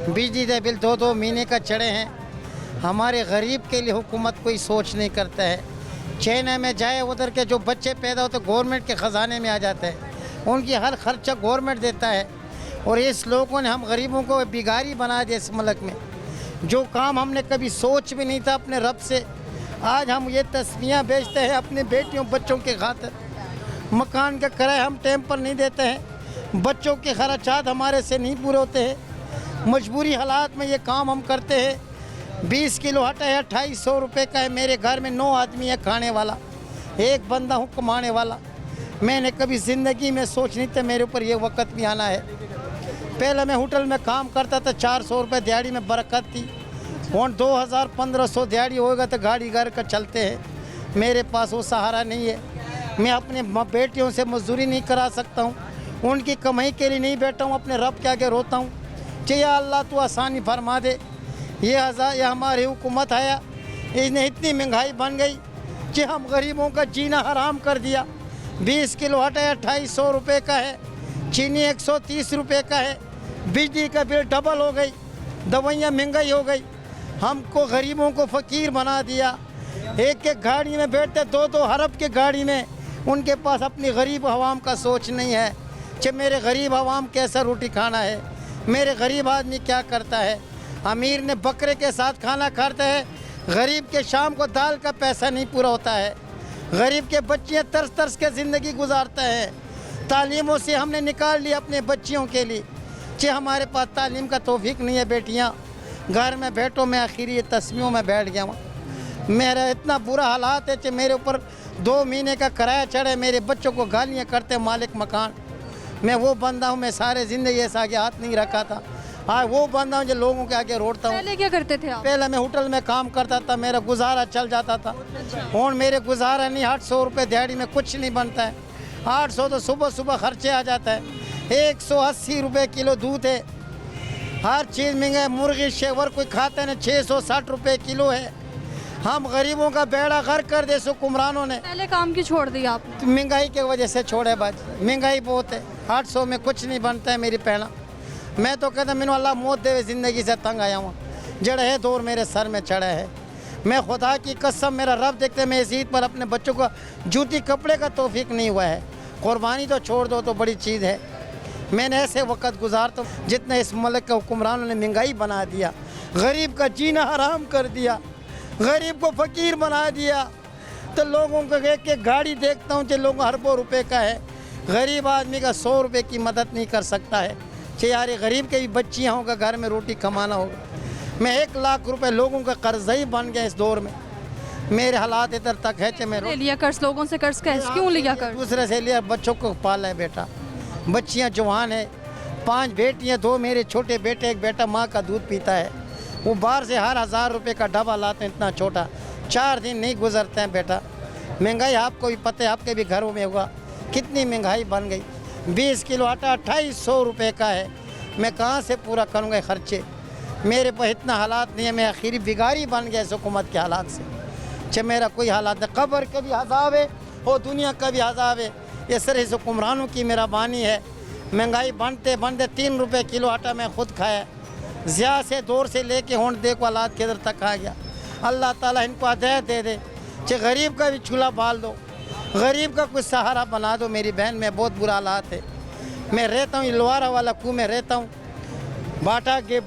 बिजली के बिल 2-2 महीने का चढ़े हैं। हमारे गरीब के लिए हुकूमत कोई सोच नहीं करता है। चाइना में जाए, उधर के जो बच्चे पैदा होते गवर्नमेंट के ख़जाने में आ जाते हैं, उनकी हर खर्चा गवर्नमेंट देता है। और इस लोगों ने हम गरीबों को बिगारी बना दिया इस मुल्क में। जो काम हमने कभी सोच भी नहीं था अपने रब से, आज हम ये तस्वीरें बेचते हैं अपने बेटियों बच्चों के खातिर। मकान का किराया हम टाइम पर नहीं देते हैं, बच्चों के खर्चात हमारे से नहीं पूरे होते हैं। मजबूरी हालात में ये काम हम करते हैं। 20 किलो आटा है 2800 रुपये का है। मेरे घर में 9 आदमी है खाने वाला, एक बंदा हूँ कमाने वाला। मैंने कभी ज़िंदगी में सोच नहीं था मेरे ऊपर ये वक्त भी आना है। पहले मैं होटल में काम करता था, 400 रुपये दिहाड़ी में बरकत थी। और 2000-1500 दिहाड़ी होगा तो गाड़ी घर का चलते हैं। मेरे पास वो सहारा नहीं है। मैं अपने बेटियों से मजदूरी नहीं करा सकता हूँ, उनकी कमाई के लिए नहीं बैठा हूँ, अपने रब के आगे रोता हूँ कि या अल्लाह तू आसानी फरमा दे। ये हमारी हुकूमत है, इसने इतनी महंगाई बन गई कि हम गरीबों का जीना हराम कर दिया। 20 किलो आटा 2800 रुपये का है, चीनी 130 रुपये का है, बिजली का बिल डबल हो गई, दवाइयाँ महंगाई हो गई, हमको गरीबों को फ़कीर बना दिया। एक गाड़ी में बैठते 2-2 अरब के गाड़ी में, उनके पास अपनी गरीब अवाम का सोच नहीं है कि मेरे गरीब अवाम कैसा रोटी खाना है, मेरे गरीब आदमी क्या करता है। अमीर ने बकरे के साथ खाना खाता है, गरीब के शाम को दाल का पैसा नहीं पूरा होता है। गरीब के बच्चियाँ तरस तरस के ज़िंदगी गुजारते हैं। तालीमों से हमने निकाल लिया अपने बच्चियों के लिए कि हमारे पास तालीम का तौफीक नहीं है। बेटियाँ घर में बैठो, मैं आखिरी ये तस्वीरों में बैठ गया हूँ। मेरा इतना बुरा हालात है कि मेरे ऊपर 2 महीने का किराया चढ़े, मेरे बच्चों को गालियाँ करते मालिक मकान। मैं वो बंदा हूँ, मैं सारे ज़िंदगी ऐसा आगे हाथ नहीं रखा था। हाँ, वो बंदा हूँ जो लोगों के आगे रोड़ता हूँ। पहले क्या करते थे आप? पहले मैं होटल में काम करता था, मेरा गुजारा चल जाता था। और मेरे गुजारा नहीं, 800 रुपये दिहाड़ी में कुछ नहीं बनता है। 800 तो सुबह सुबह खर्चे आ जाता है। 180 रुपये किलो दूध है, हर चीज़ महंगा है। मुर्गी शेवर कोई खाता नहीं, 660 रुपये किलो है। हम गरीबों का बेड़ा गर्क कर दे हुक्मरानों ने। पहले काम की छोड़ दी आपने? महंगाई की वजह से छोड़े बात, महंगाई बहुत है। 800 में कुछ नहीं बनता है मेरी पहला। मैं तो कहता मैंने अल्लाह मौत दे, ज़िंदगी से तंग आया हूँ। जड़ है दौर मेरे सर में चढ़ा है। मैं खुदा की कसम, मेरा रब देखते मैं इस ईद पर अपने बच्चों को जूती कपड़े का तौफीक नहीं हुआ है। कुर्बानी तो छोड़ दो तो बड़ी चीज़ है। मैंने ऐसे वक्त गुजारता हूँ जितने इस मुल्क के हुक्मरानों ने महंगाई बना दिया, गरीब का जीना हराम कर दिया, गरीब को फ़कीर बना दिया। तो लोगों को एक एक गाड़ी देखता हूँ जो लोगों अरबों रुपए का है, गरीब आदमी का 100 रुपये की मदद नहीं कर सकता है। चाहे यार गरीब के भी बच्चियाँ होगा, घर में रोटी कमाना होगा। मैं 1 लाख रुपए लोगों का कर्ज़ई बन गया इस दौर में। मेरे हालात इधर तक है कि मैं ले लिया कर्ज, लोगों से कर्ज कैसे, क्यों लिया कर्ज? दूसरे से लिया, बच्चों को पाला है बेटा, बच्चियां जवान है, 5 बेटियां, 2 मेरे छोटे बेटे, एक बेटा माँ का दूध पीता है। वो बाहर से हर 1000 रुपये का डब्बा लाते हैं, इतना छोटा, 4 दिन नहीं गुजरते हैं बेटा। महंगाई आपको भी पता है, आपके भी घरों में होगा कितनी महंगाई बन गई। 20 किलो आटा 2800 रुपये का है। मैं कहाँ से पूरा करूँगा खर्चे? मेरे पास इतना हालात नहीं है। मैं आखिरी बिगाड़ी बन गया इस हुकूमत के हालात से। चाहे मेरा कोई हालात नहीं, कब्र का भी अज़ाब है और दुनिया का भी अज़ाब है। ये सर इस हुक्मरानों की मेहरबानी है। महंगाई बनते बनते 3 रुपये किलो आटा मैं खुद खाया। ज़िया से दौर से लेके होंड देखो हालात किधर तक आ गया। अल्लाह ताला इनको हिदायत दे दे। चाहे गरीब का भी चूल्हा बाल दो, गरीब का कुछ सहारा बना दो। मेरी बहन में बहुत बुरा हालात है। मैं रहता हूँ इलवारा वाला कुएं में रहता हूँ। बाटा के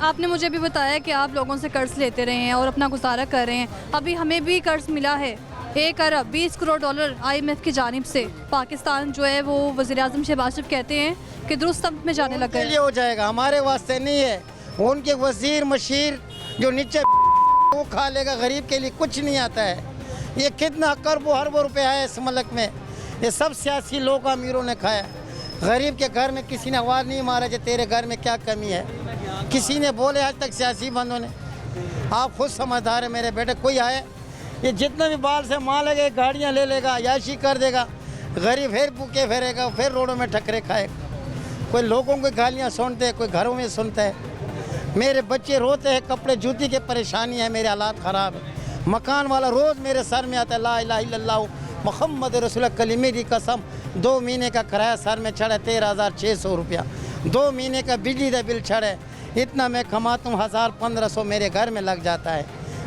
आपने मुझे भी बताया कि आप लोगों से कर्ज लेते रहे हैं और अपना गुजारा कर रहे हैं। अभी हमें भी कर्ज मिला है 1 अरब 20 करोड़ डॉलर IMF की जानिब से। पाकिस्तान जो है वो वज़ीर आज़म शहबाज शरीफ कहते हैं कि दुरुस्त समत में जाने लग गए। हो जाएगा, हमारे वास्ते नहीं है। उनके वजीर मशीर जो नीचे वो खा लेगा, गरीब के लिए कुछ नहीं आता है। ये कितना करबो अरबों रुपये आया इस मुल्क में, ये सब सियासी लोग अमीरों ने खाया। गरीब के घर में किसी ने आवाज़ नहीं मारा कि तेरे घर में क्या कमी है। किसी ने बोले आज तक सियासी बंदों ने। आप खुद समझदार है मेरे बेटे। कोई आए, ये जितना भी बाल से माल लगे गाड़ियाँ ले लेगा, याशी कर देगा, गरीब फिर भूखे फिरेगा, फिर रोडों में ठकरे खाएगा। कोई लोगों को गालियाँ सुनते हैं, कोई घरों में सुनता है। मेरे बच्चे रोते हैं, कपड़े जूती की परेशानी है, मेरे हालात ख़राब है। मकान वाला रोज़ मेरे सर में आता है, ला इलाहा इल्लल्लाह मुहम्मद रसूलुल्लाह कलीमे की कसम। 2 महीने का किराया सर में चढ़ा 13,600 रुपया। 2 महीने का बिजली का बिल चढ़े। इतना मैं कमाता हूँ, 1000-1500 मेरे घर में लग जाता है।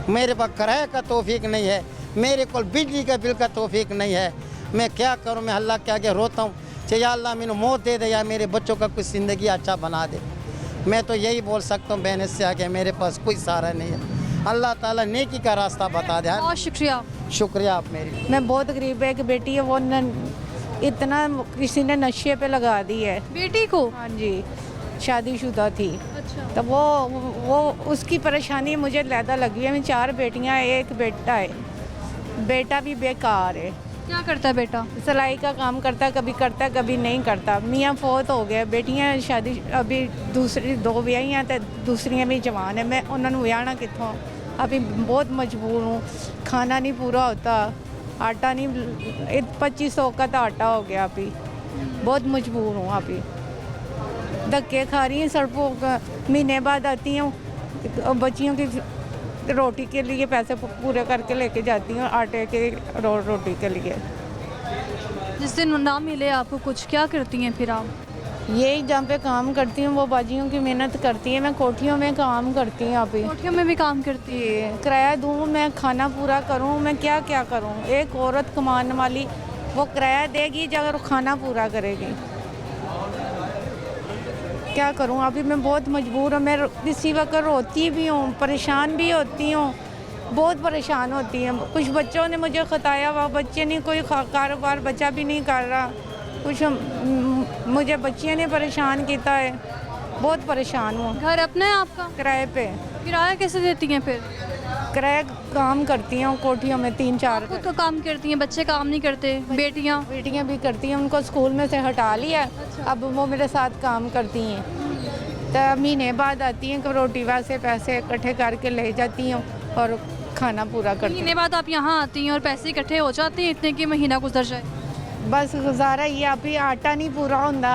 मेरे पास किराए का तौफीक नहीं है, मेरे को बिजली का बिल का तौफीक नहीं है। मैं क्या करूँ? मैं अल्लाह के आगे रोता हूँ, या अल्लाह मैंने मौत दे दे या मेरे बच्चों का कुछ ज़िंदगी अच्छा बना दे। मैं तो यही बोल सकता हूँ बहन से आगे, मेरे पास कोई सहारा नहीं है। अल्लाह ताला नेकी का रास्ता बता दे। बहुत शुक्रिया। शुक्रिया आप मेरी। मैं बहुत गरीब है कि बेटी है, वो इतना किसी ने नशे पे लगा दी है बेटी को। हाँ जी, शादीशुदा थी। अच्छा। तो वो उसकी परेशानी मुझे ज़्यादा लगी है। मैं 4 बेटियां हैं, 1 बेटा है। बेटा भी बेकार है। क्या करता है बेटा? सिलाई का काम करता है, कभी करता है कभी नहीं करता। मियाँ फौत हो गया। बेटियां शादी अभी दूसरी 2 ब्याही हैं, तो दूसरियाँ भी जवान है। मैं उन्होंने व्याहना कितों, अभी बहुत मजबूर हूँ। खाना नहीं पूरा होता, आटा नहीं, 2500 का तो आटा हो गया। अभी बहुत मजबूर हूँ। अभी धक्के खा रही हैं सड़कों का। महीने बाद आती हूँ, बच्चियों की रोटी के लिए पैसे पूरे करके लेके जाती हूँ, आटे के रोटी के लिए। जिस दिन ना मिले आपको कुछ, क्या करती हैं फिर आप? यही जहाँ पे काम करती हूँ वो बाजियों की मेहनत करती है। मैं कोठियों में काम करती हूँ। अभी कोठियों में भी काम करती है? किराया दूँ, मैं खाना पूरा करूँ, मैं क्या क्या करूँ? एक औरत कमाने वाली वो किराया देगी अगर वो खाना पूरा करेगी। क्या करूँ? अभी मैं बहुत मजबूर हूँ। मैं किसी वक्त रोती भी हूँ, परेशान भी होती हूँ, बहुत परेशान होती हैं। कुछ बच्चों ने मुझे खताया हुआ, बच्चे नहीं, कोई कारोबार बच्चा भी नहीं कर रहा। कुछ मुझे बच्चियों ने परेशान किया है, बहुत परेशान हूँ। घर अपना है आपका? किराए पे। किराया कैसे देती हैं फिर? किराया काम करती हूँ कोठियों में 3-4। खुद तो काम करती हैं, बच्चे काम नहीं करते? बेटियाँ भी करती हैं, उनको स्कूल में से हटा लिया। अब वो मेरे साथ काम करती हैं। तो महीने बाद आती हैं, रोटी वास्ते पैसे इकट्ठे करके ले जाती हूँ और खाना पूरा करती हूँ। महीने बाद आप यहाँ आती हैं और पैसे इकट्ठे हो जाते हैं इतने कि महीना गुजर जाए? बस गुजारा ये। अभी आटा नहीं पूरा होता,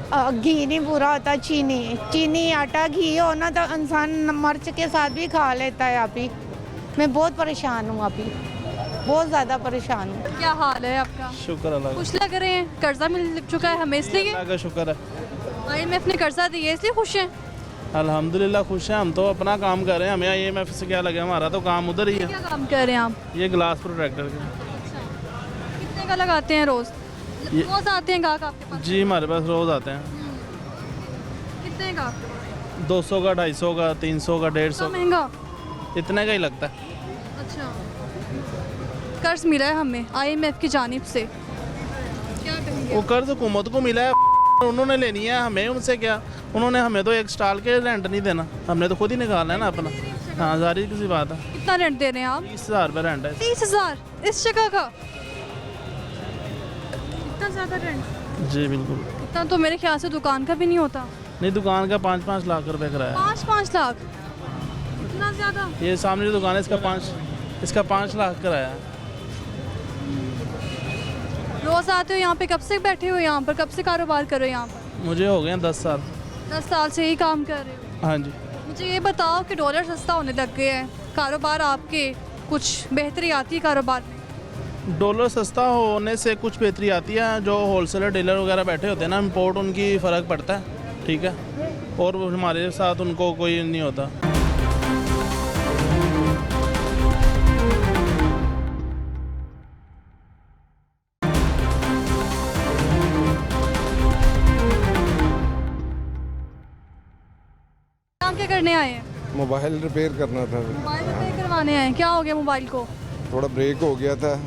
घी नहीं पूरा होता, चीनी आटा घी हो ना तो इंसान मिर्च के साथ भी खा लेता है। अभी मैं बहुत परेशान हूँ, अभी बहुत ज़्यादा परेशान हूँ। क्या हाल है आपका? शुक्र अल्लाह खुश लग रहे हैं, कर्जा मिल चुका है हमें इसलिए? का शुक्र है। IMF ने कर्जा दिया इसलिए खुश हैं? अल्हम्दुलिल्लाह खुश हैं हम तो, अपना काम कर रहे हैं, हमें IMF से क्या लगे, हमारा तो काम उधर ही है। क्या काम कर रहे हैं आप? ये ग्लास प्रोटेक्टर के। कितने का लगाते हैं रोज़? रोज़ आते हैं ग्राहक आपके पास? जी हमारे पास रोज़ आते हैं। कितने का? 200 का, 250 का, 300 का, 150 महंगा? इतने का ही लगता है। अच्छा, कर्ज मिला है हमें IMF की जानिब से, क्या कहेंगे? वो कर्ज हुकूमत को मिला है, उन्होंने लेनी है, हमें उनसे क्या। उन्होंने हमें तो एक स्टॉल के रेंट नहीं देना, हमने तो खुद ही निकालना है ना अपना। हाँ जारी किसी बात है। कितना रेंट दे रहे हैं आप? 30,000 रुपये रेंट है। 30,000 इस जगह का? इतना ज़्यादा रेंट? जी बिल्कुल। इतना तो मेरे ख्याल से दुकान का भी नहीं होता। नहीं, दुकान का 5-5 लाख रुपए किराया। 5-5 लाख? इतना ज़्यादा? ये सामने जो दुकान है इसका 5 लाख किराया है। रोज़ आते हो यहाँ पे? कब से बैठे हो यहाँ पर? कब से कारोबार कर रहे हो यहाँ पर? मुझे हो गए 10 साल। 10 साल से ही काम कर रहे हो? हाँ जी। मुझे ये बताओ कि डॉलर सस्ता होने लग गया है, कारोबार आपके कुछ बेहतरी आती है कारोबार में? डॉलर सस्ता होने से कुछ बेहतरी आती है, जो होलसेलर डीलर वगैरह बैठे होते हैं ना, इम्पोर्ट उनकी फ़र्क पड़ता है, ठीक है, और हमारे साथ उनको कोई नहीं होता। काम क्या करने आए हैं? मोबाइल रिपेयर करना था। मोबाइल रिपेयर करवाने आए हैं? क्या हो गया मोबाइल को? थोड़ा ब्रेक हो गया था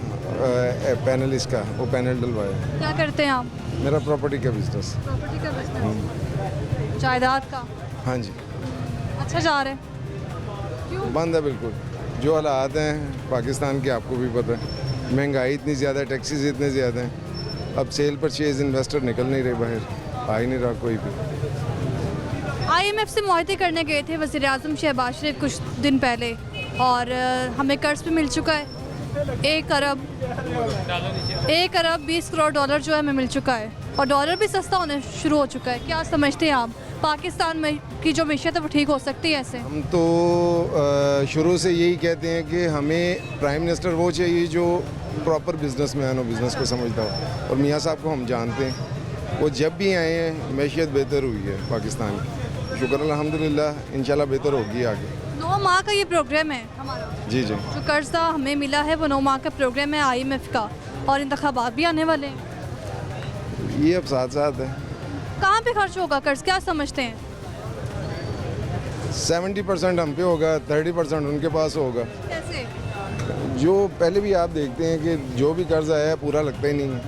पैनल इसका, वो पैनल डलवाया। क्या करते हैं आप? मेरा प्रॉपर्टी का बिजनेस। प्रॉपर्टी का बिजनेस? जायदाद का? हाँ जी। अच्छा जा रहा है? क्यों? बंद है बिल्कुल। जो हालात हैं पाकिस्तान के आपको भी पता है, महंगाई इतनी ज़्यादा है, टैक्सेस इतने ज़्यादा हैं, अब सेल परचेज इन्वेस्टर निकल नहीं रहे बाहर, आ ही नहीं रहा कोई भी। IMF से मुआहदे करने गए थे वज़ीर आज़म शहबाज शरीफ कुछ दिन पहले, और हमें कर्ज भी मिल चुका है। 1 अरब 20 करोड़ डॉलर जो है हमें मिल चुका है, और डॉलर भी सस्ता होने शुरू हो चुका है। क्या समझते हैं आप, पाकिस्तान में की जो मिशत है वो ठीक हो सकती है ऐसे? हम तो शुरू से यही कहते हैं कि हमें प्राइम मिनिस्टर वो चाहिए जो प्रॉपर बिजनेसमैन हो, बिज़नेस को समझता हो, और मियाँ साहब को हम जानते हैं, वो जब भी आए हैं मैशियत बेहतर हुई है पाकिस्तान की, शुक्र अल्हम्दुलिल्लाह, इंशाल्लाह बेहतर होगी आगे। 9 माह का ये प्रोग्राम है हमारा। जी जी। जो कर्जा हमें मिला है वो 9 माह का प्रोग्राम है IMF का, और इंतखाबात भी आने वाले हैं। ये अब साथ साथ है। कहाँ पे खर्च होगा कर्ज, क्या समझते हैं? 70% हम पे होगा, 30% उनके पास होगा। कैसे? जो पहले भी आप देखते हैं कि जो भी कर्ज आया है पूरा लगता ही नहीं है,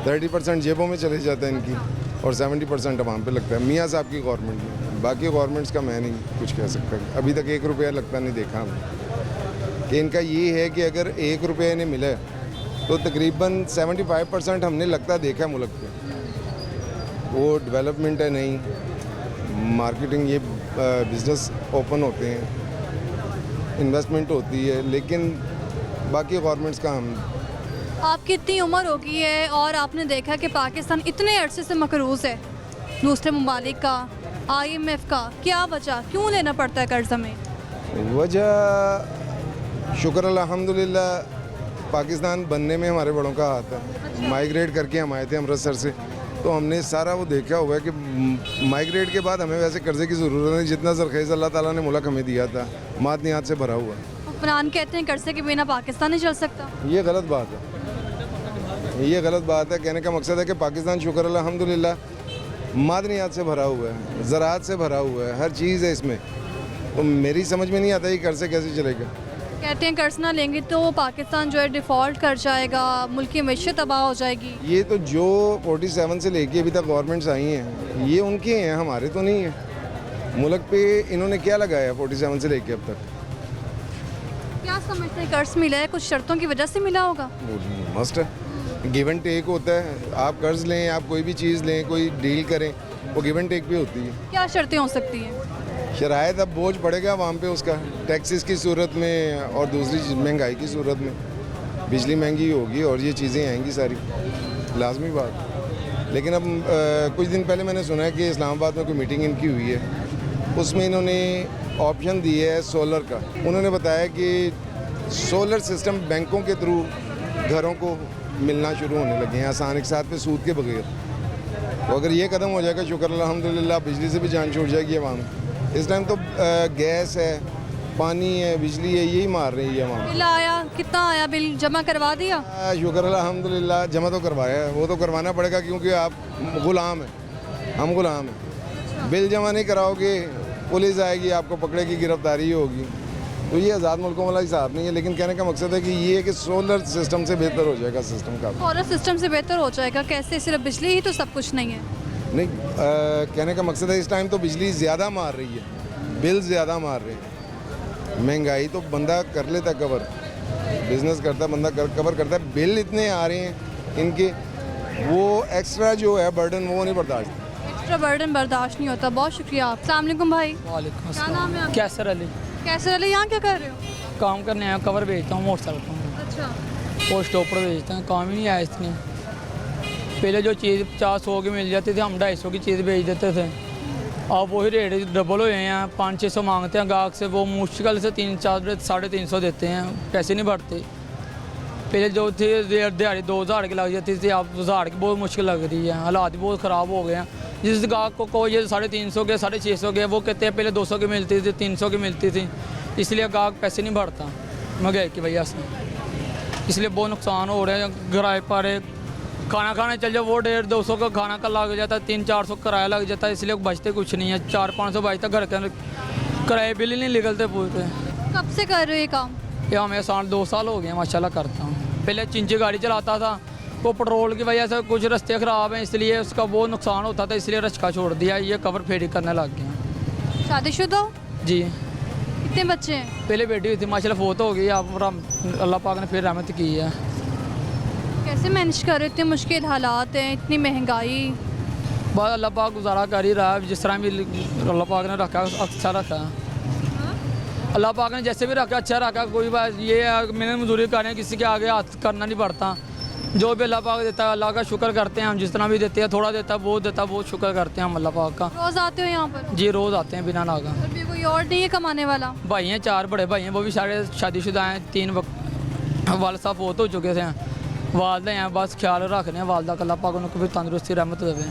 30% जेबों में चले जाता है इनकी, और 70% हम पे लगता है मियाँ साहब की गवर्नमेंट में। बाकी गवर्नमेंट्स का मैं नहीं कुछ कह सकता, अभी तक 1 रुपया लगता नहीं देखा हमने। कि इनका ये है कि अगर 1 रुपया इन्हें मिले तो तकरीबन 75% हमने लगता देखा है मुल्क पे। वो डेवलपमेंट है नहीं, मार्केटिंग, ये बिज़नेस ओपन होते हैं, इन्वेस्टमेंट होती है, लेकिन बाकी गवर्नमेंट्स का हम। आपकी इतनी उम्र हो गई है और आपने देखा कि पाकिस्तान इतने अरसे से मकरूज़ है दूसरे ममालिक का, IMF का, क्या वजह, क्यों लेना पड़ता है कर्ज हमें? वजह शुक्र अल्हम्दुलिल्लाह पाकिस्तान बनने में हमारे बड़ों का हाथ है। माइग्रेट करके हम आए थे अमृतसर से, तो हमने सारा वो देखा हुआ है कि माइग्रेट के बाद हमें वैसे कर्जे की ज़रूरत नहीं, जितना ज़रख़ीज़ अल्लाह ताला ने मुल्क हमें दिया था मादनियात से भरा हुआ। हुक्मरान कहते हैं कर्जे के बिना पाकिस्तान नहीं चल सकता। ये गलत बात है, ये गलत बात है। कहने का मकसद है कि पाकिस्तान शुक्र अल्हम्दुलिल्लाह मादनियात से भरा हुआ है, ज़राअत से भरा हुआ है, हर चीज़ है इसमें। तो मेरी समझ में नहीं आता ये कर्ज से कैसे चलेगा। कहते हैं कर्ज ना लेंगे तो पाकिस्तान जो है डिफ़ॉल्ट कर जाएगा, मुल्क की मैशत तबाह हो जाएगी। ये तो जो 47 से लेके अभी तक गवर्नमेंट्स आई हैं ये उनके हैं, हमारे तो नहीं है। मुल्क पे इन्होंने क्या लगाया 47 से लेके अब तक? क्या समझते हैं, कर्ज मिला है कुछ शर्तों की वजह से मिला होगा? मस्ट है, गिव एंड टेक होता है। आप कर्ज लें, आप कोई भी चीज़ लें, कोई डील करें, वो गिव एंड टेक भी होती है। क्या शर्तें हो सकती हैं? शरायत अब बोझ पड़ेगा वहाँ पे उसका, टैक्सेस की सूरत में और दूसरी महंगाई की सूरत में। बिजली महंगी होगी और ये चीज़ें आएंगी सारी, लाजमी बात। लेकिन अब कुछ दिन पहले मैंने सुना है कि इस्लामाबाद में कोई मीटिंग इनकी हुई है, उसमें इन्होंने ऑप्शन दिया है सोलर का। उन्होंने बताया कि सोलर सिस्टम बैंकों के थ्रू घरों को मिलना शुरू होने लगे हैं आसानी के साथ पे, सूद के बगैर। तो अगर ये कदम हो जाएगा शुक्र अल्हम्दुलिल्लाह, बिजली से भी जान छूट जाएगी अवाम। इस टाइम तो गैस है, पानी है, बिजली है, यही मार रही है अवाम। बिल आया, कितना आया बिल? जमा करवा दिया? शुक्र अल्हम्दुलिल्लाह, जमा तो करवाया है। वो तो करवाना पड़ेगा क्योंकि आप गुलाम हैं, हम गुलाम हैं। बिल जमा नहीं कराओगे पुलिस आएगी, आपको पकड़ेगी, गिरफ्तारी होगी। तो ये आज़ाद मुल्कों वाला हिसाब नहीं है। लेकिन कहने का मकसद है कि ये है कि सोलर सिस्टम से बेहतर हो जाएगा सिस्टम का। सोलर सिस्टम से बेहतर हो जाएगा कैसे? सिर्फ बिजली ही तो सब कुछ नहीं है। नहीं, कहने का मकसद है इस टाइम तो बिजली ज़्यादा मार रही है, बिल ज़्यादा मार रहे हैं। महंगाई तो बंदा कर लेता है कवर, बिजनेस करता है बंदा कवर करता है। बिल इतने आ रहे हैं इनके, वो एक्स्ट्रा जो है बर्डन वो नहीं बर्दाश्त। एक्स्ट्रा बर्डन बर्दाश्त नहीं होता। बहुत शुक्रिया आप। अस्सलाम वालेकुम भाई। वालेकुम क्या नाम है आपका? कैसर अली। कैसर अली, यहाँ क्या कर रहे हो? काम करने आया, कवर बेचता हूँ मोटरसाइकिल का। अच्छा। और स्टॉपर बेचता हूँ, काम ही नहीं आया इतनी। पहले जो चीज़ 50-100 की मिल जाती थी, हम 250 की चीज़ बेच देते थे। अब वही रेट डबल हुए हैं, 500-600 मांगते हैं गाहक से, वो मुश्किल से 300-350 देते हैं, पैसे नहीं बढ़ते। पहले जो थे दिहाड़ी 2000 की लग जाती थी, अब 1000 की बहुत मुश्किल लग रही है। हालात बहुत ख़राब हो गए हैं। जिस गाहक को ये 350 के 650 के, वो कहते हैं पहले 200 की मिलती थी, 300 की मिलती थी, इसलिए गाहक पैसे नहीं बढ़ता महंगाई की वजह से। इसलिए बहुत नुकसान हो रहे हैं। किराए पर खाना खाने चल जाओ, वो 150-200 का खाना का लग जाता है, 300-400 किराया लग जाता है, इसलिए बचते कुछ नहीं है। 400-500 बचता, घर के अंदर किराए बिल ही नहीं निकलते पूरे। कब से कर रहे हो ये काम? ये हमें 2 साल हो गए माशाल्लाह करता हूँ। पहले चिंची गाड़ी चलाता था, वो पेट्रोल की वजह से कुछ रास्ते ख़राब हैं, इसलिए उसका बहुत नुकसान होता था, इसलिए रचका छोड़ दिया। ये कवर फेरी करने लग गया। शादीशुदा हो? जी। कितने बच्चे हैं? पहले बेटी हुई थी, माशाल्लाह फोत हो गई। अब अल्लाह पाक ने फिर रहमत की है। कैसे मैनेज कर रहे हो? इतने मुश्किल हालात हैं, इतनी महंगाई। बस अल्लाह पाक गुजारा कर ही रहा है, जिस तरह भी अल्लाह पाक ने रखा अच्छा रखा। अल्लाह पाक ने जैसे भी रखा अच्छा रखा। कोई बात ये है, मेहनत मजदूरी करें, किसी के आगे हाथ करना नहीं पड़ता। जो भी अल्लाह पाक देता है अल्लाह का शुक्र करते हैं हम। जिस तरह भी देते हैं, थोड़ा देता है, बहुत शुक्र करते हैं हम अल्लाह पाक का। रोज़ आते हो यहाँ पर? जी रोज़ आते हैं बिना नागा। अभी कोई और नहीं है कमाने वाला? भाई हैं, 4 बड़े भाई हैं, वो भी सारे शादीशुदा हैं। 3 वाल साहब फोत हो चुके थे। वालदा हैं, बस ख्याल रखने हैं वालदा का, अल्लाह पाक उनको भी तंदुरुस्ती रहमत देवे।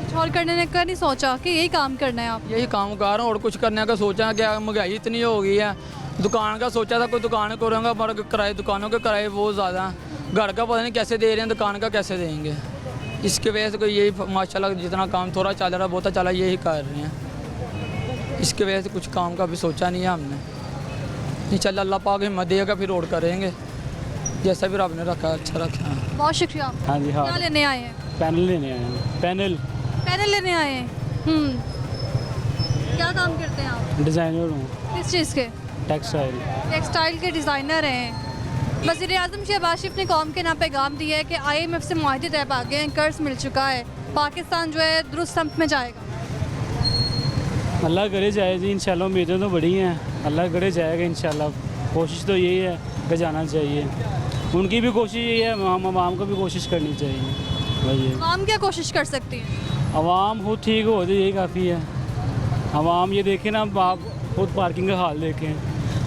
कुछ और करने का नहीं सोचा कि यही काम करना है आप? यही काम कर रहा हूँ, और कुछ करने का सोचा क्या, महंगाई इतनी हो गई है। दुकान का सोचा था कोई दुकान करूँगा, मगर किराए दुकानों के किराए बहुत ज़्यादा हैं। घर का पता नहीं कैसे दे रहे हैं, दुकान का कैसे देंगे। इसकी वजह से कोई यही माशाल्लाह जितना काम थोड़ा चल रहा बहुत चला, यही कर रहे हैं। इसकी वजह से कुछ काम का भी सोचा नहीं है हमने। इंशाल्लाह अल्लाह पाक हिम्मत देगा, फिर और करेंगे जैसा भी रब ने रखा अच्छा रखा। बहुत शुक्रिया। हाँ जी। हाँ, क्या लेने आए हैं? पैनल लेने आए हैं। पैनल लेने आए हैं। क्या काम करते हैं आप? डिज़ाइनर हूँ। किस चीज़ के? टेक्सटाइल के डिज़ाइनर हैं। वज़ीर आज़म शहबाज शरीफ ने कौम के नाम पैगाम दिया है कि IMF से मुआहदे तय पा गए हैं, कर्ज मिल चुका है, पाकिस्तान जो है दुरुस्त सम्त में जाएगा। अल्लाह करे जाए जी, इंशाल्लाह उम्मीदें तो बड़ी हैं, अल्लाह करे जाएगा इंशाल्लाह। कोशिश तो यही है कि जाना चाहिए, उनकी भी कोशिश यही है, हम आवाम को भी कोशिश करनी चाहिए। वही है। आवाम क्या कोशिश कर सकती है? आवाम खुद ठीक हो जाए, यही काफ़ी है। आवाम ये देखें ना, आप खुद पार्किंग का हाल देखें,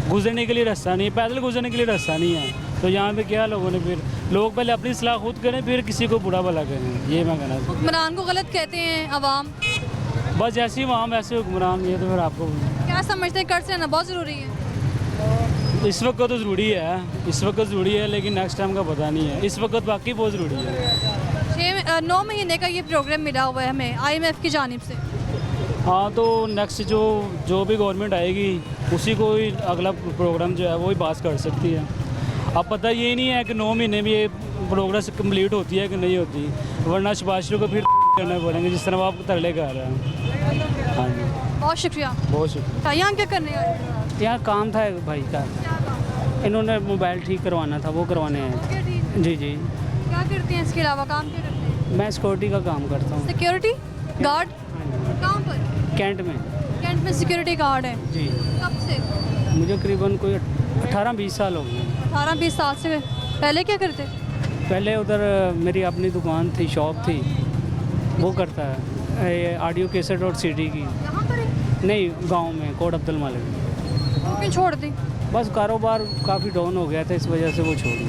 गुजरने के लिए रास्ता नहीं है, पैदल गुजरने के लिए रास्ता नहीं है। तो यहाँ पे क्या लोगों ने, फिर लोग पहले अपनी सलाह खुद करें, फिर किसी को बुरा भला करें, ये मैं कहना चाहता हुक्मरान को गलत कहते हैं आवाम। हूँ। बस जैसी आवाम ऐसे हुक्मरान, ये तो फिर आपको क्या समझते हैं कर्ज लेना बहुत ज़रूरी है? इस वक्त तो ज़रूरी है, इस वक्त ज़रूरी है, लेकिन नेक्स्ट टाइम का पता नहीं है। इस वक्त बाकी बहुत ज़रूरी है। 9 महीने का ये प्रोग्राम मिला हुआ है हमें IMF की जानिब से। हाँ, तो नेक्स्ट जो भी गवर्नमेंट आएगी उसी को ही अगला प्रोग्राम जो है वो ही पास कर सकती है। अब पता ये नहीं है कि 9 महीने में ये प्रोग्रेस कंप्लीट होती है कि नहीं होती, वरना शहबाज शरीफ को फिर करना पड़ेंगे, जिस तरह आप तरले कर रहे हैं। हाँ जी, बहुत शुक्रिया। बहुत शुक्रिया। यहाँ क्या करने आए? यहाँ काम था भाई का, इन्होंने मोबाइल ठीक करवाना था, वो करवाने आए। जी जी। क्या करते हैं इसके अलावा? काम क्या करते हैं? मैं सिक्योरिटी का काम करता हूँ। Security guard? कहाँ पर? कैंट में। कैंट में सिक्योरिटी गार्ड है जी। कब से? मुझे करीबन कोई 18-20 साल हो गए। 18-20 साल से। पहले क्या करते? पहले उधर मेरी अपनी दुकान थी, शॉप थी, वो करता है ये ऑडियो कैसेट और सीडी की। यहाँ पर ही? नहीं, गांव में कोट अब्दुल मालिक। वो क्यों छोड़ दी? बस कारोबार काफ़ी डाउन हो गया था, इस वजह से वो छोड़ दी।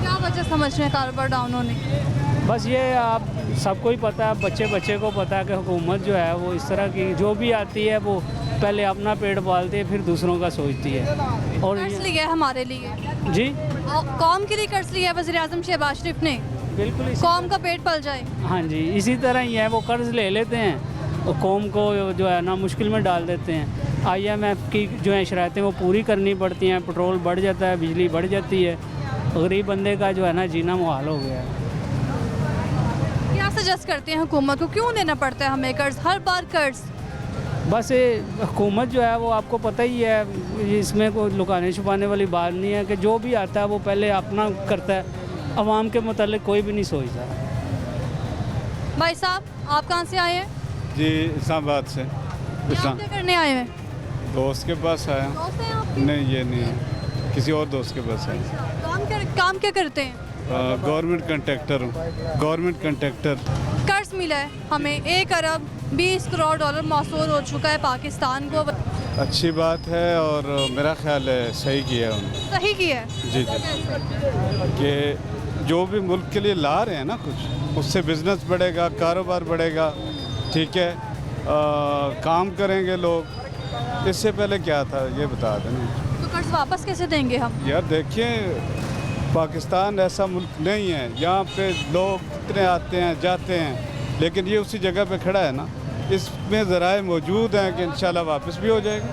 क्या वजह समझ रहे हैं कारोबार डाउन होने की? बस ये आप सबको ही पता है, बच्चे को पता है कि हुकूमत जो है वो इस तरह की जो भी आती है वो पहले अपना पेट पालती है फिर दूसरों का सोचती है। और कर्ज लिया है हमारे लिए जी, कौम के लिए कर्ज लिया है वज़ीर आज़म शहबाज शरीफ ने, बिल्कुल कौम का पेट पल जाए। हाँ जी, इसी तरह ही है, वो कर्ज ले लेते हैं और कौम को जो है ना मुश्किल में डाल देते हैं। IMF की जो है शरारतें वो पूरी करनी पड़ती हैं, पेट्रोल बढ़ जाता है, बिजली बढ़ जाती है, गरीब बंदे का जो है ना जीना मुहाल हो गया है। क्या सजेस्ट करते हैं हुकूमत को, क्यों लेना पड़ता है हमें कर्ज, हर बार कर्ज? बस ये हुकूमत जो है वो आपको पता ही है, इसमें कोई लुकाने छुपाने वाली बात नहीं है कि जो भी आता है वो पहले अपना करता है, आवाम के मतलब कोई भी नहीं सोचता। भाई साहब, आप कहाँ से आए हैं? जी, इस्लामाबाद से। क्या करने आए हैं? दोस्त के पास आया। दोस्त हैं आपके? नहीं, ये नहीं है, किसी और दोस्त के पास आया। काम क्या करते हैं? गवर्नमेंट कंट्रैक्टर हूँ, गवर्नमेंट कंट्रैक्टर। कर्ज मिला है हमें 1 अरब 20 करोड़ डॉलर मौसूल हो चुका है पाकिस्तान को। अच्छी बात है और मेरा ख्याल है सही किया है उन्होंने। सही किया है? जी जी, कि जो भी मुल्क के लिए ला रहे हैं ना कुछ, उससे बिजनेस बढ़ेगा, कारोबार बढ़ेगा, ठीक है, काम करेंगे लोग। इससे पहले क्या था ये बता दें। तो कर्ज वापस कैसे देंगे हम? यार देखिए, पाकिस्तान ऐसा मुल्क नहीं है, यहाँ पे लोग कितने आते हैं जाते हैं, लेकिन ये उसी जगह पे खड़ा है ना, इसमें ज़राए मौजूद हैं कि इंशाल्लाह वापस भी हो जाएगा।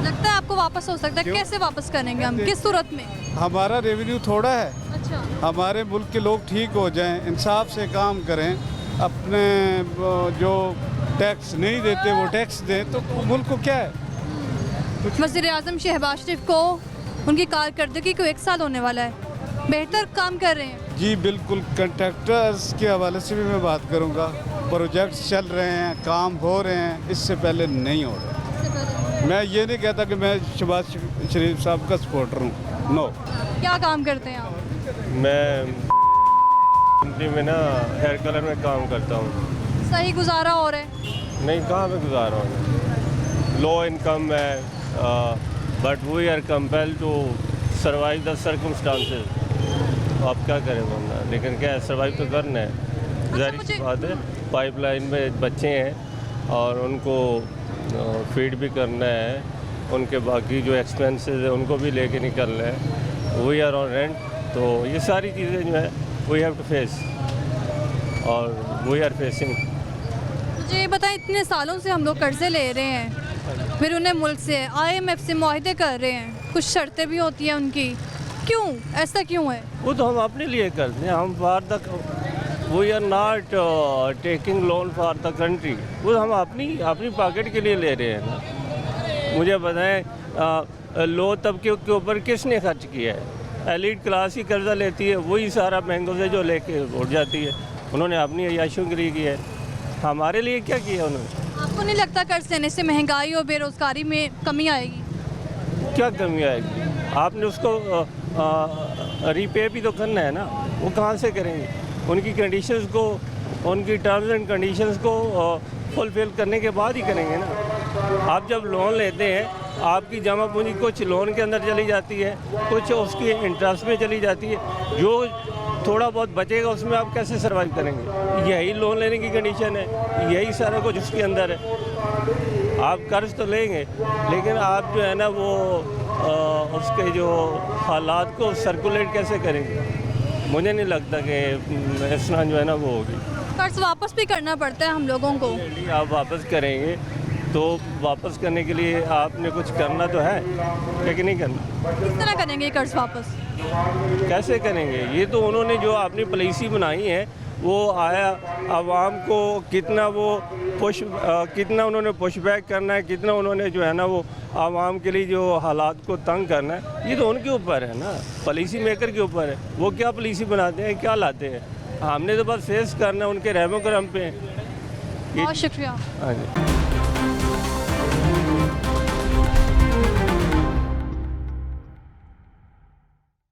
लगता है आपको वापस हो सकता है? कैसे वापस करेंगे हम, किस सूरत में? हमारा रेवेन्यू थोड़ा है। अच्छा। हमारे मुल्क के लोग ठीक हो जाएं, इंसाफ से काम करें, अपने जो टैक्स नहीं देते वो टैक्स दें, तो मुल्क को क्या है। वज़ीर आज़म शहबाज शरीफ को उनकी कारकर्दगी को 1 साल होने वाला है, बेहतर काम कर रहे हैं। जी बिल्कुल, कंट्रैक्टर्स के हवाले से भी मैं बात करूंगा। प्रोजेक्ट्स चल रहे हैं, काम हो रहे हैं, इससे पहले नहीं हो रहे। मैं ये नहीं कहता कि मैं शहबाज शरीफ साहब का सपोर्टर हूँ, नो। क्या काम करते हैं आप? मैं कंपनी में ना हेयर कलर में काम करता हूँ। सही गुजारा हो रहा है? नहीं, कहाँ पे गुजारा हो रहा है, लो इनकम है, but we are compelled to survive the circumstances. आप क्या करें बंदा, लेकिन क्या है, सर्वाइव तो करना है। जाहिर सी बात है, पाइपलाइन में बच्चे हैं और उनको फीड भी करना है, उनके बाकी जो एक्सपेंसेस है उनको भी लेके निकलना है। वी आर ऑन रेंट, तो ये सारी चीज़ें जो है वी हैव टू फेस और वी आर फेसिंग। मुझे ये बताएं, इतने सालों से हम लोग कर्जे ले रहे हैं, फिर उन्हें मुल्क से IMF से मुआहदे कर रहे हैं, कुछ शर्तें भी होती हैं उनकी, क्यों, ऐसा क्यों है? वो तो हम अपने लिए करते हैं, हम for the we are not taking loan for the country, वो हम अपनी पॉकेट के लिए ले रहे हैं ना। मुझे बताएं, लो तबके के ऊपर किसने खर्च किया है? एलीट क्लास ही कर्जा लेती है, वही सारा महंगों से जो लेके उठ जाती है, उन्होंने अपनी अयाशियों के लिए किया है। हमारे लिए क्या किया उन्होंने? आपको नहीं लगता कर्ज देने से महंगाई और बेरोजगारी में कमी आएगी? क्या कमी आएगी? आपने उसको रीपे भी तो करना है ना, वो कहाँ से करेंगे? उनकी कंडीशंस को, उनकी टर्म्स एंड कंडीशंस को फुलफिल करने के बाद ही करेंगे ना। आप जब लोन लेते हैं, आपकी जमा पूंजी कुछ लोन के अंदर चली जाती है, कुछ उसकी इंटरेस्ट में चली जाती है, जो थोड़ा बहुत बचेगा उसमें आप कैसे सर्वाइव करेंगे? यही लोन लेने की कंडीशन है, यही सारा कुछ उसके अंदर है। आप कर्ज तो लेंगे, लेकिन आप जो है ना वो उसके जो हालात को सर्कुलेट कैसे करेंगे? मुझे नहीं लगता कि इस तरह जो है ना वो होगी। कर्ज वापस भी करना पड़ता है हम लोगों को। आप वापस करेंगे तो वापस करने के लिए आपने कुछ करना तो है, लेकिन नहीं करना। किस तरह करेंगे कर्ज वापस? कैसे करेंगे? ये तो उन्होंने जो अपनी पॉलिसी बनाई है वो आया आवाम को कितना वो कितना उन्होंने पुशबैक करना है, कितना उन्होंने जो है ना वो आवाम के लिए जो हालात को तंग करना है, ये तो उनके ऊपर है ना, पॉलिसी मेकर के ऊपर है। वो क्या पॉलिसी बनाते हैं, क्या लाते हैं, हमने तो बस फेस करना है उनके रहमो करम पे। बहुत शुक्रिया। हाँ जी।